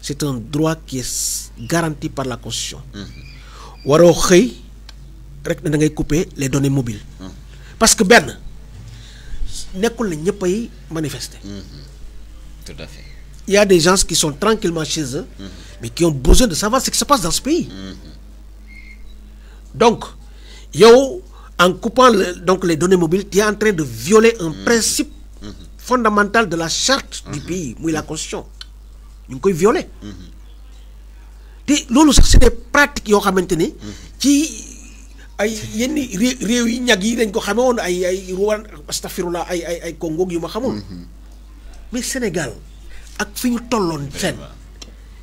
c'est un droit qui est garanti par la Constitution waroo xëy rek ne da ngay couper les données mobiles parce que benn nekkul na ñëpp ay manifester tout à fait il y a des gens qui sont tranquillement chez eux mais qui ont besoin de savoir ce qui se passe dans ce pays donc yow en coupant donc les données mobiles, tu es en train de violer un principe fondamental de la charte du pays, muy la constitution. ñu ngi koy violer. te loolu sax c'est des pratiques yoo xamante ni ci ay yenn réew yi ñag yi dañ ko xamee woon ay Rwanda astafirullah ay Congo yu ma xamul. mais Sénégal ak fi ñu tolloon seen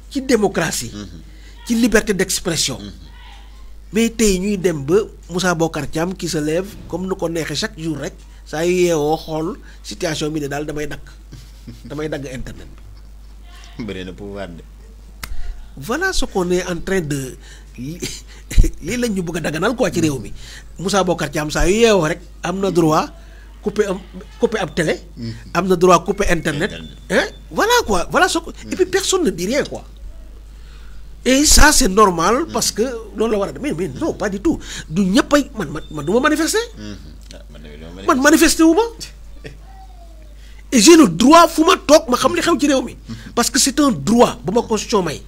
ci démocratie. ci liberté d'expression. mais tey ñuy dem ba Moussa Bocar Thiam qui se lève comme nu ko neexee chaque jour rek saa yu yeewoo xool situation bi ne daal damay dagg internet bi. bëri na pouvoir de. voilà ce qu'on est en train de lii lañ ñu bëgg a daganal quoi ci réew mi Moussa Bocar Thiam saa yu yeewoo rek am na droit couper ab télé. am na droit couper internet. hein voilà quoi voilà ce que et puis personne ne dit rien quoi. et ça c'est normal parce que loolu la war a mais non pas du tout du ñëppay man du ma manifester. man manifester wu ma. et j'ai le droit fu ma toog ma xam li xew ci réew mi. parce que c'est un droit bu ma constitution may.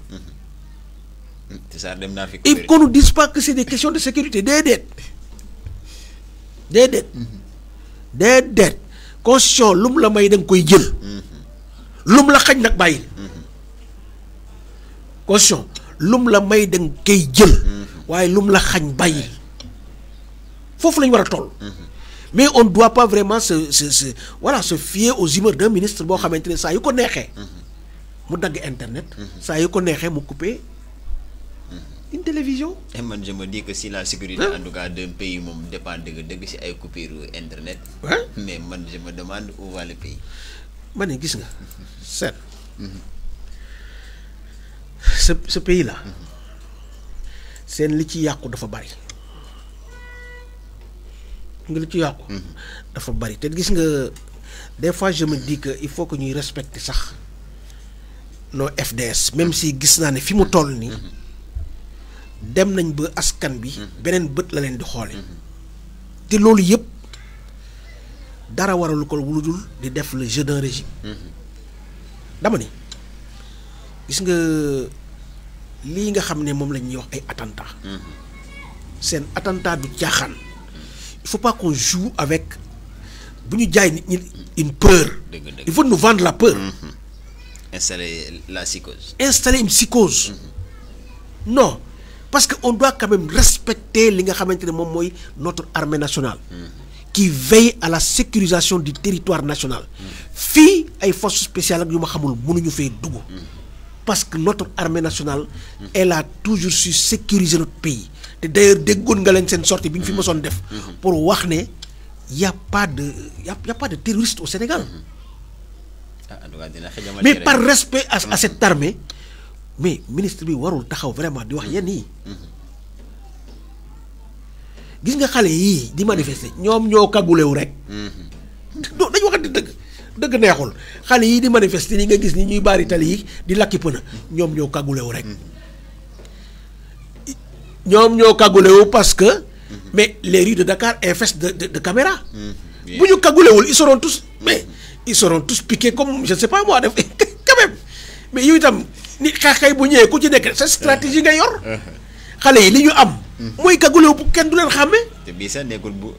et qu'on nous dise pas que c'est des questions de sécurité déedéet. constitution lu mu la may da nga koy jël. lu mu la xañ nag bàyyil. constitution lu mu la may da nga koy jël. waaye lu mu la xañ bàyyil. foofu la ñu war a toll. mais on ne doit pas vraiment se fier aux humeurs d'un ministre boo xamante ne saa yu ko neexee. mu dagg internet. saa yu ko neexee mu couper une télévision. et man je me dis que si la sécurité en tout cas d'un pays moom dépend dëgg si ay coupure internet. mais man je me demande où va le pays. ma ne gis nga seet. ce pays là. seen li ci yàqu dafa bari. nga li ci yàqu. dafa bari te gis nga des fois je me dis que il faut que ñuy respecter sax nos FDS même si gis naa ne fi mu toll nii dem nañ ba askan bi beneen bët la leen di xoole te loolu yëpp dara waralu ko wuludul di def le jeu d'un régime. dama ni gis nga lii nga xam ne moom la ñuy wax ay attentat seen attentat du caaxaan. il faut pas qu'on joue avec bu ñu jaay nit ñi une peur. il faut nous vendre la peur. installer la psychose. installer une psychose. non parce que on doit quand même respecter li nga xamante ne moom mooy notre armée nationale. qui veille à la sécurisation du territoire national. fii ay forces spéciales ak yu ma xamul mënuñu fee dugg. parce que notre armée nationale. elle a toujours su sécuriser notre pays. te d'ailleurs déggoon nga leen seen sortie bi ñu fi mësoon def. pour wax ne y a pas de terroristes au Sénégal. mais par respect à cette armée mais ministre bi warul taxaw vraiment di wax yenn yi. gis nga xale yii di manifester ñoom ñoo kagulewu rek. non dañu waxante dëgg neexul xale yii di manifester ni nga gis ni ñuy baari tali yi di lakki pëna ñoom ñoo kagulewu rek. ñoom ñoo kagulewu parce que mais les rues de Dakar infestent de caméras. bu ñu kagulewul ils seront tous piqués comme je ne sais pas moi def quand même mais yow itam ni xeexkay bu ñëwee ku ci nekk sa stratégie nga yor. xale yi li ñu am. mooy kagulewu bu kenn du leen xàmme. te bii sax nekkul bu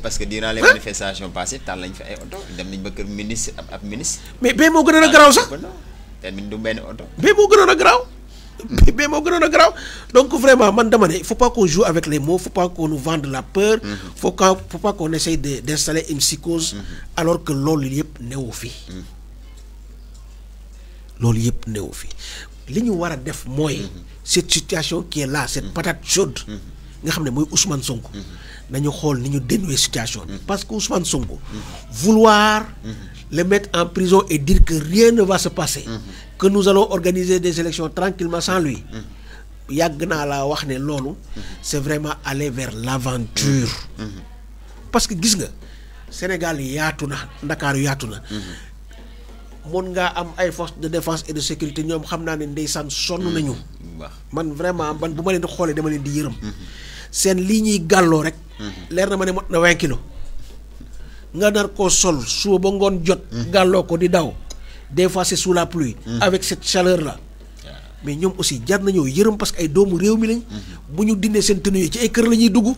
parce que durant les manifestations passées taal nañ fi ay oto dem nañ ba kër ministre ab ministre. mais bee moo gënoon a garaaw sax. te du benn oto. bee moo gënoon a garaaw. mais moo gënoon a garaaw donc vraiment man dama ne il faut pas qu'on joue avec les mots faut pas qu'on nous vende la peur. faut pas qu'on essaye d'installer une psychose. alors que loolu yëpp newu fi. loolu yëpp newu fi li ñu war a def mooy. cette situation qui est là cette patate chaude. nga xam ne mooy Ousmane Sonko. nañu xool ni ñu dénouer situation bi. parce que Ousmane Sonko. vouloir le mettre en prison et dire que rien ne va se passer. que nous allons organiser des élections tranquillement sans lui. yàgg naa laa wax ne loolu. c'est vraiment aller vers l'aventure. parce que gis nga Sénégal yaatu na Ndakaaru yaatu na. mën ngaa am ay forces de défense et de sécurité ñoom xam naa ne ndeysaan sonn nañu. man vraiment man bu ma leen di xoolee dama leen di yërëm. seen lii ñuy gàlloo rek. leer na ma ne mot na 20 kilos. nga nar koo sol suba ba ngoon jot. gàlloo ko di daw. des fois c'est sous la pluie. avec cette chaleur là. mais ñoom aussi jar nañoo yërëm parce que ay doomu réew mi lañ. bu ñu dindee seen tenue yi ci ay kër la ñuy dugg.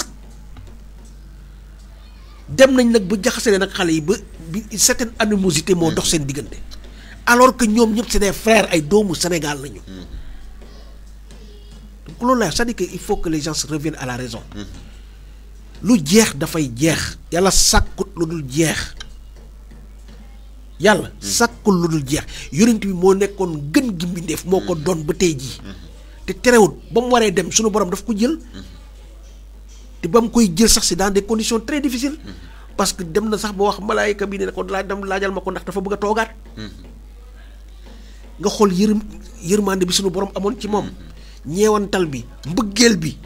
dem nañ nag ba jaxasale nag xale yi ba bi certaine animosité moo dox seen diggante alors que ñoom ñëpp c'est des frères ay doomu Sénégal lañu. donc loolu la c'est-à-dire que il faut que les gens se reviennent à la raison. lu jeex dafay jeex yàlla sàkkut lu dul jeex yàlla sàkkul lu dul jeex yonent bi moo nekkoon gën gi mbindeef moo ko doon ba tey jii te terewut ba mu waree dem suñu borom daf ko jël te ba mu koy jël sax c'est dans des conditions très difficiles parce que dem na sax ba wax malaayika bi ne ko laajal ma ko ndax dafa bëgg a toogaat nga xool yërmande bi suñu borom amoon ci moom ñeewantal bi mbëggeel bi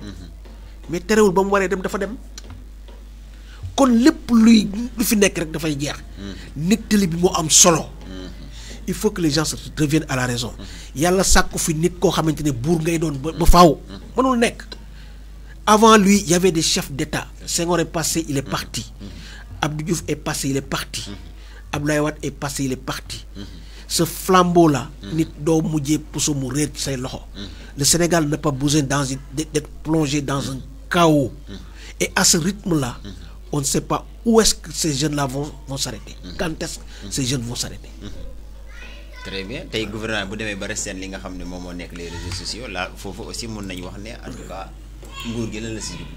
mais terewul ba mu waree dem dafa dem kon lépp lu fi nekk rek dafay jeex nettali bi moo am solo il faut que les gens se reviennent à la raison yàlla sàkku fi nit koo xamante ne buur ngay doon ba faaw mënul nekk avant lui il y avait des chefs d'État Senghor est passé il est parti Abdou Diouf est passé il est parti Abdoulaye Wade est passé il est parti ce flambeau là nit doo mujjee puso mu réer ci say loxo le Sénégal n'a pas besoin d'être plongé dans un chaos et à ce rythme là on ne sait pas où est-ce que ces jeunes là vont s'arrêter quand est-ce que ces jeunes vont s'arrêter. Très bien tey gouvernement bu demee ba resteen li nga xam ne moom moo nekk les réseaux sociaux là foofu aussi mun nañu wax ne en tout cas nguur gi lan la si jublu.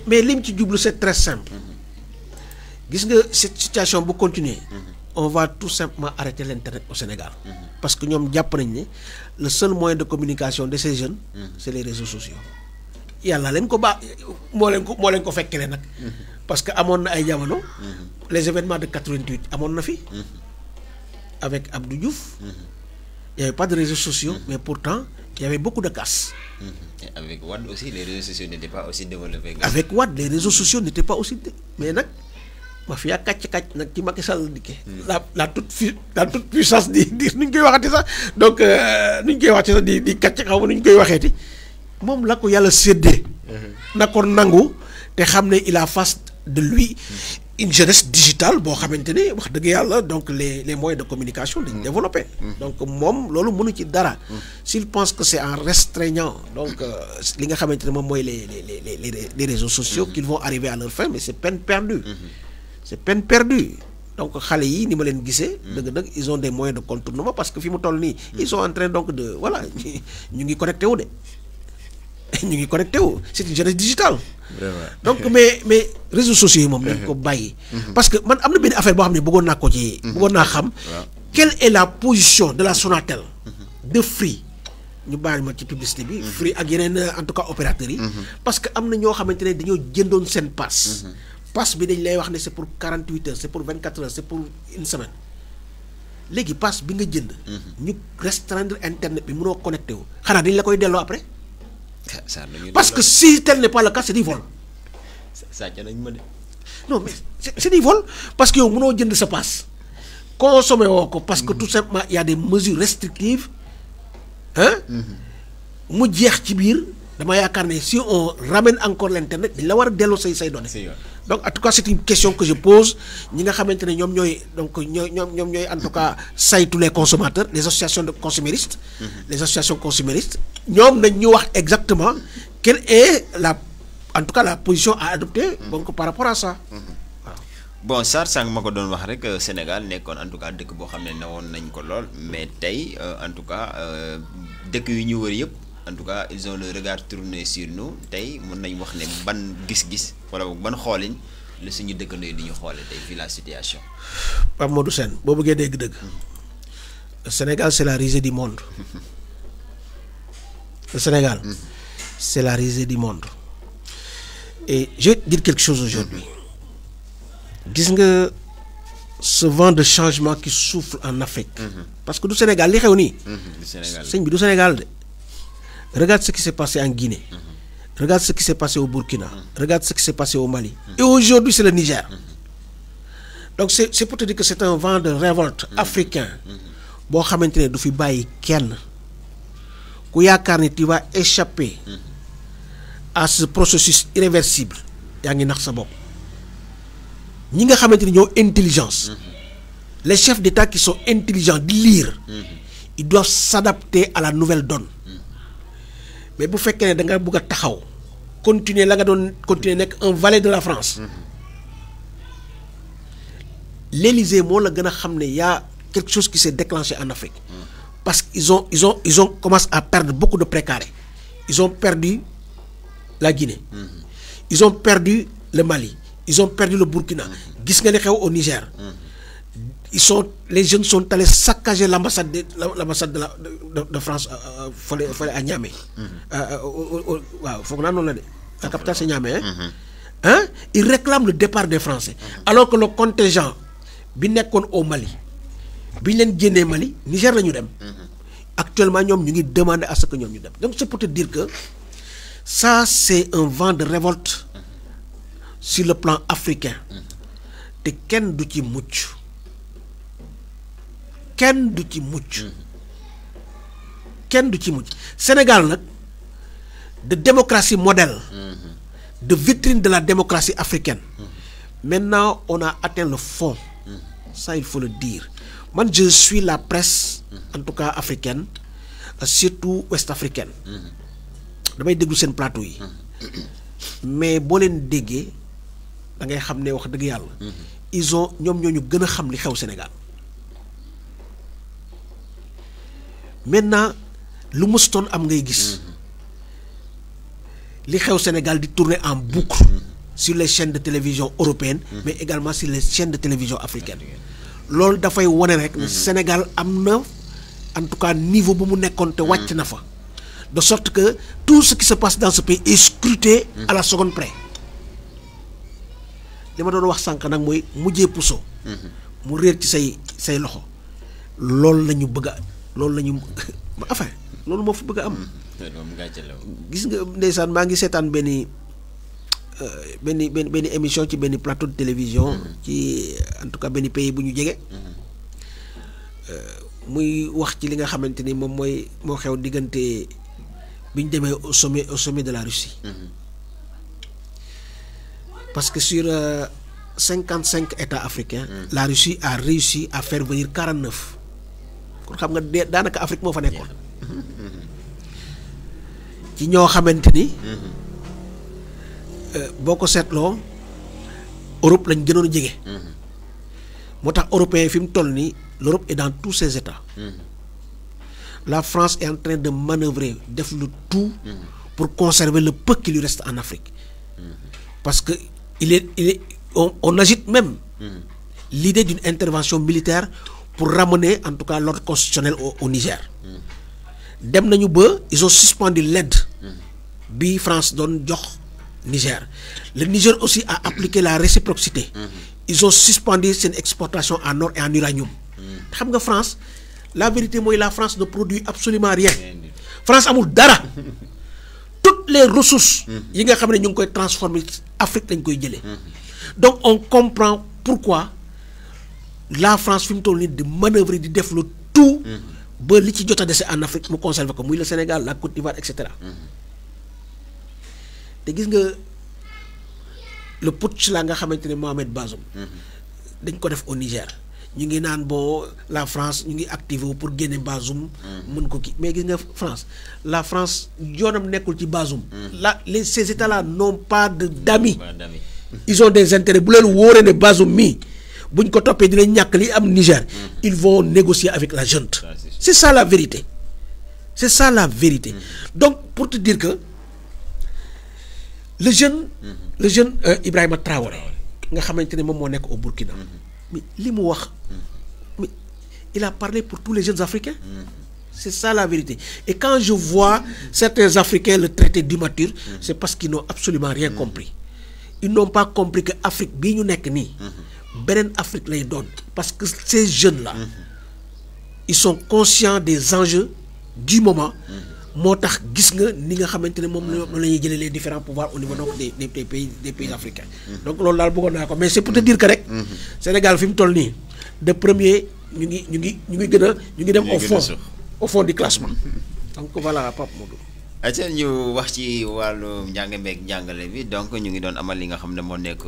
mais lim ci jublu c'est très simple. gis nga cette situation bu continuer on va tout simplement arrêter l'internet au Sénégal. parce que ñoom jàpp nañ ne le seul moyen de communication de ces jeunes. c'est les réseaux sociaux. yàlla leen ko baax moo leen ko fekkele nag. parce que amoon na ay jamono. les événements de 88 amoon na fi. avec Abdou Diouf. il y avait pas de réseaux sociaux. mais pourtant il y avait beaucoup de casse. Et avec Wade aussi les réseaux sociaux n'étaient pas aussi développés. avec Wade les réseaux sociaux n'étaient pas aussi mais nag ma fi yaa kàcc nag ci Macky Sall dikkee. la toute puissance di nu ñu koy waxati sax donc nu ñu koy waxati sax di kàcc xaw ma nu ñu koy waxeeti moom la ko yàlla séddee. na ko nangu te xam ne il a face de lui une jeunesse digitale boo xamante ne wax dëgg yàlla donc les moyens de communication dañu développé. donc moom loolu mënu ci dara. s'il pense que c'est en restreignant donc li nga xamante ne moom mooy les réseaux sociaux qu'ils vont arriver à leur fin mais c'est peine perdue. c'est peine perdue donc xale yi ni ma leen gisee. dëgg-dëgg ils ont des moyens de contournement parce que fi mu toll nii. ils sont en train donc de voilà ñu ngi connecté wu de ñu ngi connecté wu c'est une jeunesse digitale. Vraiment. donc mais réseaux sociaux yi moom dañ ko bàyyi. parce que man am na benn affaire boo xam ne bëggoon naa ko ci. bëggoon naa xam. quelle est la position de la Sonatel. de Free ñu bàyyi ma ci publicité bi. Free ak yeneen en tout cas opérateurs yi. parce que am na ñoo xamante ne dañoo jëndoon seen pass. pass bi dañ lay wax ne c'est pour 48 heures c'est pour 24 heures c'est pour une semaine léegi pass bi nga jënd. ñu restreindre internet bi mënoo connecté wu xanaa dañ la koy delloo après. parce que si tel n'est pas le cas c'est du vol. non mais c'est du vol parce que yow mënoo jënd sa pass consommé woo ko parce que tout simplement il y a des mesures restrictives mu jeex ci biir dama yaakaar ne si on ramène encore l'internet dañ la war a delloo say données. donc en tout cas c'est une question que je pose ñi nga xamante ne ñoom ñooy donc ñoom ñooy en tout cas saytu les consommateurs les associations de consuméristes. les associations consuméristes ñoom nañ ñu wax exactement quelle est en tout cas la position à adopter. donc par rapport à ça. waaw. bon Sarr sànq ma ko doon wax rek Sénégal nekkoon en tout cas dëkk boo xam ne newoon nañ ko lool mais tey en tout cas dëkk yu ñu wër yëpp. en tout cas ils ont le regard tourné sur nous tey mën nañ wax ne ban gis-gis wala ban xoolin la suñu dëkkandoo yi di ñu xoole tey fii la situation. Pape Modou Sène boo bëggee dégg-dëgg. le Sénégal c'est la risée du monde. le Sénégal. c'est la risée du monde. et je vais te dire quelque chose aujourd'hui. gis nga ce vent de changement qui souffle en Afrique. parce que du Sénégal li xew nii. du Sénégal sëñ bi du Sénégal de. Regarde ce qui s'est passé en Guinée. Regarde ce qui s'est passé au Burkina. Regarde ce qui s'est passé au Mali. Et aujourd'hui, c'est le Niger. Donc c'est pour te dire que c'est un vent de révolte africain. boo xamante ne du fi bàyyi kenn ku yaakaar ne tu vas échapper à ce processus irréversible yaa ngi nax sa bopp. ñi nga xamante ne ñoo intelligence. les chefs d'État qui sont intelligents di lire. ils doivent s'adapter à la nouvelle donne. mais bu fekkee ne da nga bëgg a taxaw continuer la nga doon continuer nekk un valet de la France l'Élysée moo la gën a xam ne y a quelque chose qui s'est déclenché en Afrique parce qu'ils ont commencé à perdre beaucoup de précarés. Ils ont perdu la Guinée. Ils ont perdu le Mali. Ils ont perdu le Burkina. Gis nga li xew au Niger. Les jeunes sont allés saccager l'ambassade de France fallait à Niamey. Waaw foog naa noonu la de la capitale c'est Niamey. Hein? Ils réclament le départ des Français. Alors que le contingent bi nekkoon au Mali bi ñu leen génnee Mali Niger la ñu dem. Actuellement ñoom ñu ngi demander à ce que ñoom ñu dem. Donc c'est pour te dire que ça c'est un vent de révolte sur le plan africain te kenn du ci mucc. Kenn du ci mucc. Kenn du ci mucc. Sénégal nag de démocratie modèle, de vitrine de la démocratie africaine. Maintenant, on a atteint le fond. Ça, il faut le dire. Moi, je suis la presse, en tout cas africaine, surtout ouest-africaine. damay déglu seen plateau yi. Mais boo leen déggee da ngay xam ne wax dëgg yàlla. ñoom ñoo ñu gën a xam li xew Sénégal. Maintenant lu musutoon am ngay gis li xew Sénégal di tourner en boucle sur les chaînes de télévision européennes mais également sur les chaînes de télévision africaines loolu dafay wone rek ne Sénégal am na en tout cas niveau bu mu nekkoon te wàcc na fa de sorte que tout ce qui se passe dans ce pays est scruté à la seconde près li ma doon wax sànq nag mooy mujjee puso mu réer ci say loxo loolu la ñu bëgg a loolu la ñu enfin loolu moo fi bëgg a am. gis nga ndeysaan maa ngi seetaan benn émission ci benn plateau de télévision. ci en tout cas benn pays bu ñu jege. muy wax ci li nga xamante ni moom moo xew diggante bi ñu demee au sommet de la Russie. Parce que sur 55 États africains. La Russie a réussi à faire venir 49. kon xam nga daanaka Afrique moo fa nekkoon ci ñoo xamante ni boo ko seetloo Europe lañ gënoon a jege moo tax européen fi mu toll nii l'Europe est dans tous ses états la France est en train de manœuvrer def le tout pour conserver le peu qui lui reste en Afrique parce que on agite même l'idée d'une intervention militaire pour ramener en tout cas l'ordre constitutionnel au Niger. Dem nañu ba ils ont suspendu l'aide bi France doon jox Niger. Le Niger aussi a appliqué la réciprocité. Ils ont suspendu seen exportation en or et en uranium. Xam nga France la vérité mooy la France ne produit absolument rien. France amul dara. Toutes les ressources yi nga xam ne ñu ngi koy transformer Afrique lañ koy jëlee. Donc on comprend pourquoi la France fi mu toll nii di manœuvrer di def le tout ba li ci jot a dese en Afrique mu conserver ko muy le Sénégal la Côte d'Ivoire et cetera te gis nga le putsch la nga xamante ne Mohamed Bazoum dañ ko def au Niger ñu ngi naan boo la France ñu ngi activé pour génne Bazoum mën ko kii mais gis nga la France yoonam nekkul ci Bazoum ces états là n'ont pas d'amis ils ont des intérêts bu leen wóoree ne Bazoum mii buñ ko toppee dinañ ñàkk li am Niger ils vont négocier avec la junte c'est ça la vérité donc pour te dire que le jeune Ibrahima Traoré nga xamante ne moom moo nekk au Burkina mais li mu wax mais il a parlé pour tous les jeunes africains c'est ça la vérité et quand je vois certains Africains le traiter d'immature c'est parce qu'ils n'ont absolument rien compris ils n'ont pas compris que Afrique bii ñu nekk nii beneen Afrique lay doon parce que ces jeunes-là ils sont conscients des enjeux du moment moo tax gis nga ni nga xamante ne moom la ñuy jëlee les différents pouvoirs au niveau donc des pays africains donc loolu daal bëggoon naa ko mais c'est pour te dire que rek Sénégal fi mu toll nii de premier ñu ngi dem au fond du classement donc voilà Pape Modou. Aca ñu wax ci wàllu njàng meeg njàngale bi donc ñu ngi doon amal li nga xam ne moo nekk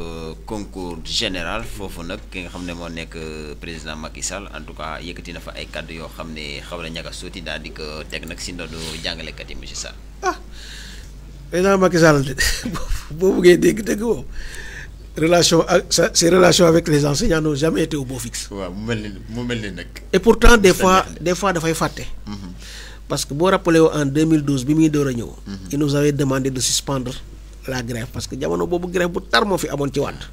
concours général foofu nag ki nga xam ne moo nekk président Macky Sall en tout cas yëkkati na fa ay kàddu yoo xam ne xaw na ñaga suuti daal di ko teg nag si ndodu jàngalekat yi monsieur Sall. président Macky Sall boo buggee dégg dëgg moom ses relations avec les enseignants n'ont jamais été au beau fixe. waaw mu mel ni nag. Et pourtant des fois dafay fàtte. Parce que boo rappelé en 2012 bi muy door a ñëw. il nous avait demandé de suspendre la grève parce que jamono boobu grève bu tar moo fi amoon ci Wade.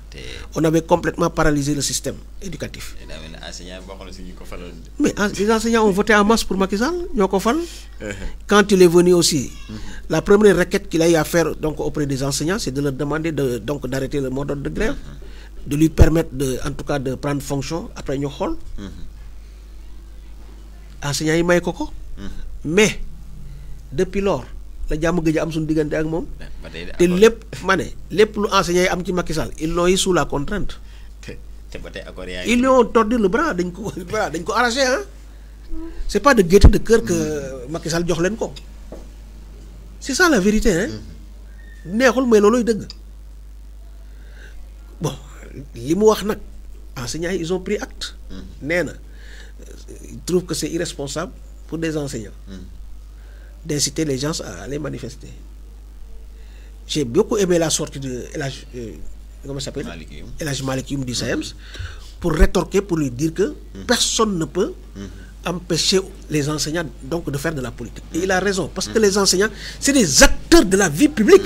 On avait complètement paralysé le système éducatif. Mais les enseignants ont voté en masse pour Macky Sall ñoo ko fal. Quand il est venu aussi, la première requête qu'il a eu à faire donc auprès des enseignants, c'est de leur demander d'arrêter le mot d'ordre de grève, de lui permettre en tout cas de prendre fonction après ñu xool. Enseignants yi may ko. Mais depuis lors la jàmm gëj a am suñu diggante ak moom. te lépp lépp lu enseignants yi am ci Macky Sall ils l'ont eu sous la contrainte. Ils lui ont tordu le bras dañ ko arraché hein. C'est pas de gaieté de cœur que Macky Sall jox leen ko. C'est ça la vérité hein. Neexul mais looluy dëgg. Bon li mu wax nag enseignants yi ils ont pris acte. Nee na ils trouvent que c'est irresponsable pour des enseignants d'inciter les gens à aller manifester. J'ai beaucoup aimé la sortie de comment ça s'appelle? El Hadj Malick Youm du SAEMS pour rétorquer, pour lui dire que personne ne peut empêcher les enseignants donc de faire de la politique. Et il a raison, parce que les enseignants, c'est des acteurs de la vie publique.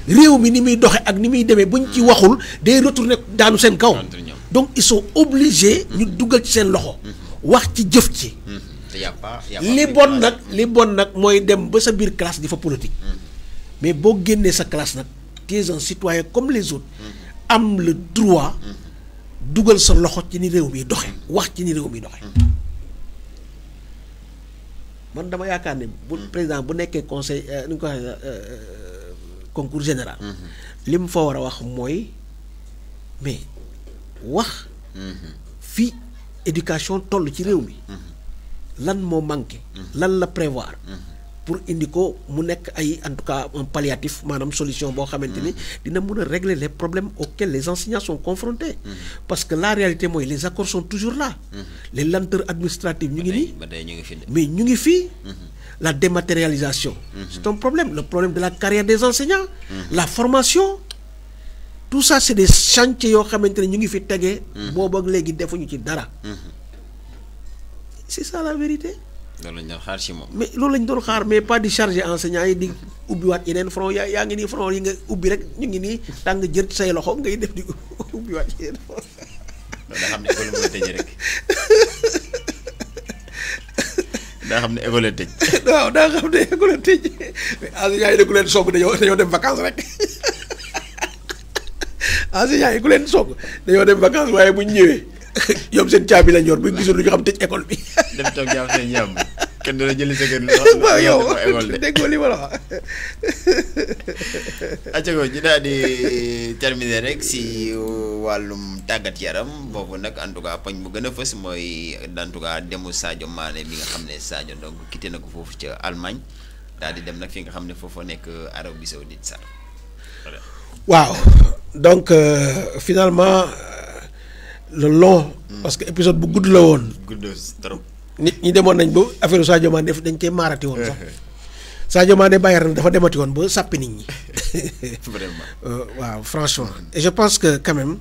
Réew mi ni muy doxe ak ni muy demee buñ ci waxul day retourner daanu seen kaw. Donc ils sont obligés ñu dugal ci seen loxo wax ci jëf ci. li bon nag mooy dem ba sa biir classe di fa politique. Mais boo génnee sa classe nag tu es un citoyen comme les autres. am le droit dugal sa loxo ci ni réew mi doxe wax ci ni réew mi doxe. Man dama yaakaar ne bu président bu nekkee conseil nu ñu ko waxee concours général. li mu fa war a wax mooy mais wax. fii éducation toll ci réew mi. lan moo manqué. lan la prévoir. pour indi ko mu nekk ay en tout cas un palliatif maanaam solution boo xamante ni dina mën a régler les problèmes auxquels les enseignants sont confrontés. Parce que la réalité mooy les accords sont toujours là. Les lenteurs administratives ñu ngi nii. Mais ñu ngi fii. La dématérialisation. C'est un problème. Le problème de la carrière des enseignants. La formation. Tout ça c'est des chantiers yoo xamante ne ñu ngi fi tegee. boobu ak léegi defuñu ci dara. C'est ça la vérité. loolu lañ doon xaar ci moom. Mais loolu lañ doon xaar mais pas di charger enseignants yi di ubbiwaat yeneen front yaa ngi nii front yi nga ubbi rek ñu ngi nii tàng jër ci say loxo ngay def di ubbiwaat yeneen front. daa xam ne école la tëj. waaw daa xam ne école la tëj mais enseignants yi de ku leen soog dañoo dem vacances rek enseignants yi ku leen soog dañoo dem vacances waaye bu ñu ñëwee ñoom seen caabi lañ yor bu gisul lu ñu xam tëj école bi. dem toog jàmm seen ñaam kenn du la jëli sa kër. waaw yow déggoo li ma la wax. acca ñu daal di terminer rek si wàllum tàggat yaram boobu nag en tout cas poñ bu gën a fës mooy en tout cas demu Sadio Mané bi nga xam ne Sadio donc quitté na ko foofu ca Allemagne daal di dem nag fi nga xam ne foofu nekk Arabie Saoudite sax. waaw donc finalement le long. parce que épisode bu gudd la woon. gudd trop. nit ñi demoon nañ ba affaire Sadio Mané def dañ cee maarati woon sax Sadio Mané Bayern dafa demati woon ba sàppi nit ñi. Vraiment. waaw franchement. Et je pense que quand même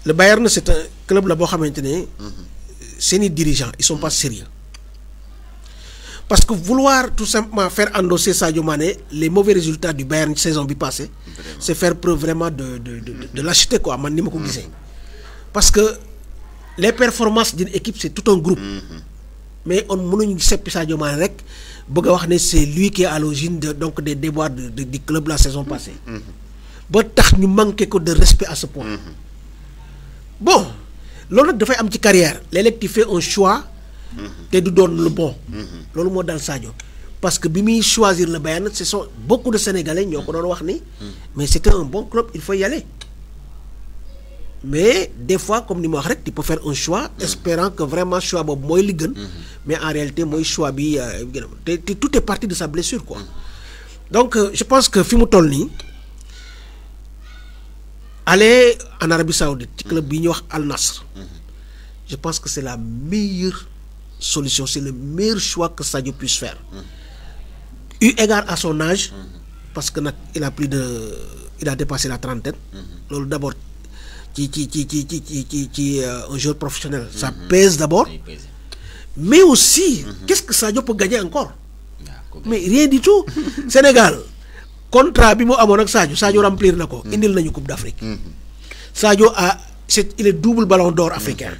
le Bayern c'est un club la boo xamante ne. seeni dirigeants ils sont pas sérieux. Parce que vouloir tout simplement faire endosser Sadio Mané les mauvais résultats du Bayern saison bi passée. C'est faire preuve vraiment de lâcheté quoi man ni ma ko gisee. Parce que les performances d'une équipe c'est tout un groupe. Mais on mënuñu seppi Sadio Mané rek bëgg a wax ne c'est lui qui est à l'origine donc des déboires du club la saison passée. ba tax ñu manqué ko de respect à ce point. Bon loolu nag dafay am ci carrière léeg-léeg tu fais un choix. te du doon le bon. loolu moo dal Sadio parce que bi muy choisir le Bayern ce sont beaucoup de Sénégalais ñoo ko doon wax ni. mais c'était un bon club il faut y aller. Mais des fois comme ni ma wax rek tu peux faire un choix espérant que vraiment choix boobu mooy li gën. mais en réalité mooy choix bi te tout est parti de sa blessure quoi. Donc je pense que fi mu toll nii aller en Arabie Saoudite ci club bi ñuy wax Al Nassr. Je pense que c'est la meilleure solution c'est le meilleur choix que Sadio puisse faire. Eu égard à son âge. parce que nag il a dépassé la trentaine. loolu d'abord ci un joueur professionnel. ça pèse d'abord. mais aussi. qu'est-ce que Sadio peut gagner encore. mais rien du tout. Sénégal contrat bi mu amoon ak Sadio remplir na ko. indil nañu Coupe d'Afrique. Sadio il est double ballon d'or africain.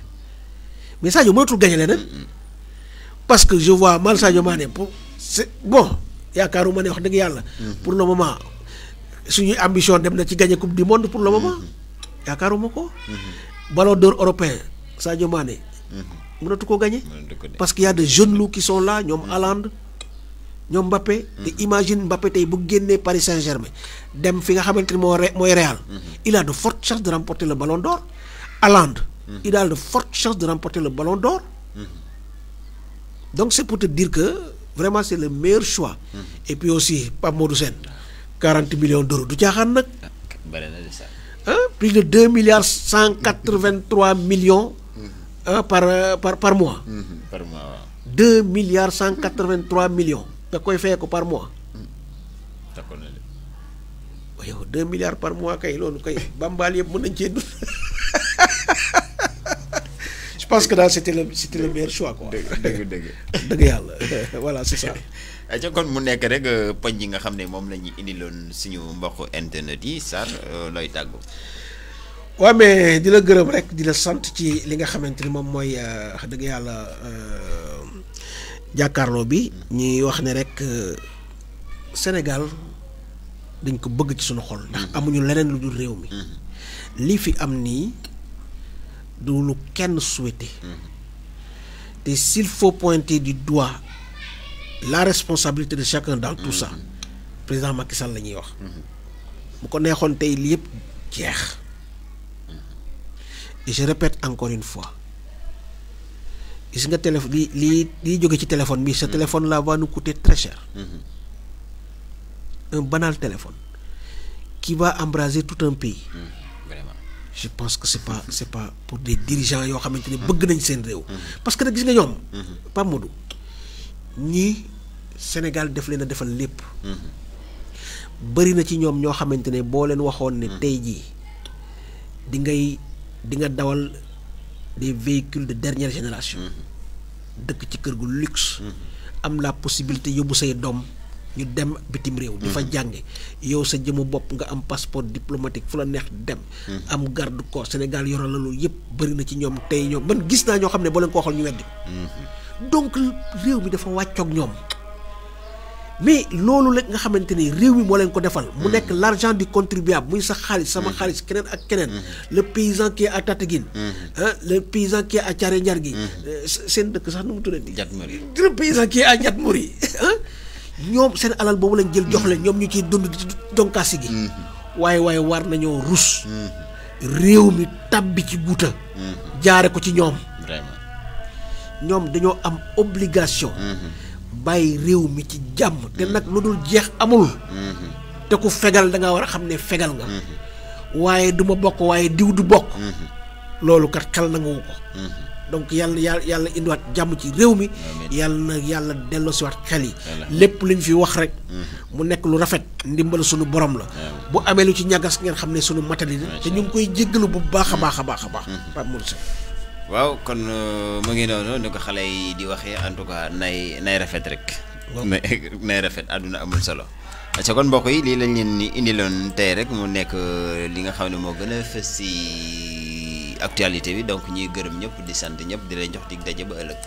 mais Sadio mënatul gagner leneen. parce que je vois mal Sadio Mané yaakaaruma ne wax dëgg yàlla. pour le moment suñuy ambition dem na ci gagner coupe du monde pour le moment. yaakaaruma ko. ballon d'or européen Sadio Mané. mënatu ko gagner. parce qu'il y a de jeunes loups qui sont là ñoom Haaland ñoom Mbappé. te imagine Mbappé tey bu génnee Paris Saint-Germain dem fi nga xamante ni mooy Real. il a de fortes chances de remporter le ballon d'or. Haaland. il a de fortes chances de remporter le ballon d'or. donc c'est pour te dire que vraiment c'est le meilleur choix. et puis aussi Pape Modou Sène 40 millions d'euros du caaxaan nag. plus de 2 milliards 183 millions par mois. par mois waaw. 2 milliards 183 millions. da koy fay ko par mois. yow 2 milliards par mois kay loolu kay bambal yëpp mën nañ cee dund. je pense que daal c'était le meilleur choix quoi. dëgg yàlla voilà c'est ça. kon mu nekk rek poñ yi nga xam ne moom la ñuy indiloon suñu mbokku internet yi Sarr looy tàggu. waaw mais di la gërëm rek di la sant ci li nga xamante ni moom mooy wax dëgg yàlla jàkkaarloo bi. ñuy wax ne rek Sénégal dañ ko bëgg ci suñu xol. ndax amuñu leneen lu dul réew mi. lii fi am nii du lu kenn souhaité. te s'il faut pointer du doigt la responsabilité de chacun dans tout ça président Macky Sall la ñuy wax. bu ko neexoon tey lii yëpp jeex. et je répète encore une fois gis nga téléphone lii jóge ci téléphone bi ce téléphone là va nous coûter très cher. un banal téléphone qui va embraser tout un pays. Vraiment. Je pense que c'est pas pour des dirigeants yoo xamante ne bëgg nañ seen réew. parce que nag gis nga ñoom. Pape Modou ñii Sénégal def leen a defal lépp. bëri na ci ñoom ñoo xamante ne boo leen waxoon ne tey jii di nga dawal des véhicules de dernière génération. dëkk ci kër gu luxe. am la possibilité yóbbu say doom ñu dem bitim réew. di fa jànge yow sa jëmu bopp nga am passeport diplomatique fu la neex dem. am garde corps Sénégal yoral la loolu yëpp bëri na ci ñoom tey ñoom man gis naa ñoo xam ne boo leen ko waxoon ñu weddi. donc réew mi dafa wàccoog ñoom. mais loolu la nga xamante ni réew mi moo leen ko defal. mu nekk l'argent du contribuable muy sa xaalis sama xaalis keneen ak keneen. le paysan qui est à Tataguine. le paysan qui est à Thiaré Ndiargui. seen dëkk sax nu mu tuddati. Diatmouri. le paysan qui est à Diatmouri. ñoom seen alal boobu lañ jël jox leen ñoom ñu ciy dund donkaasi gi. waaye war nañoo rus. réew mi tabbi ci guuta. jaare ko ci ñoom. Vraiment. ñoom dañoo am obligation. bàyyi réew mi ci jàmm te nag lu dul jeex amul. te ku fegal da nga war a xam ne fegal nga. waaye du ma bokk waaye diw du bokk. loolu kat xel nanguwu ko. donc yàlla indiwaat jàmm ci réew mi. yàlla delloosiwaat xel yi. lépp lu ñu fi wax rek. mu nekk lu rafet ndimbal sunu borom la. bu amee lu ci ñagas ngeen xam ne sunu matali te ñu ngi koy jéggalu bu baax a baax a baax a baax. Pape Modou Sène. waaw kon mu ngi noonu ni ko xale yi di waxee en tout cas nay rafet rek. nay rafet àdduna amul solo. parce que kon mbokk yi lii lañ leen ni indiloon tey rek mu nekk li nga xam ne moo gën a fës ci actualité bi donc ñuy gërëm ñëpp di sant ñëpp di leen jox dig daje ba ëllëg.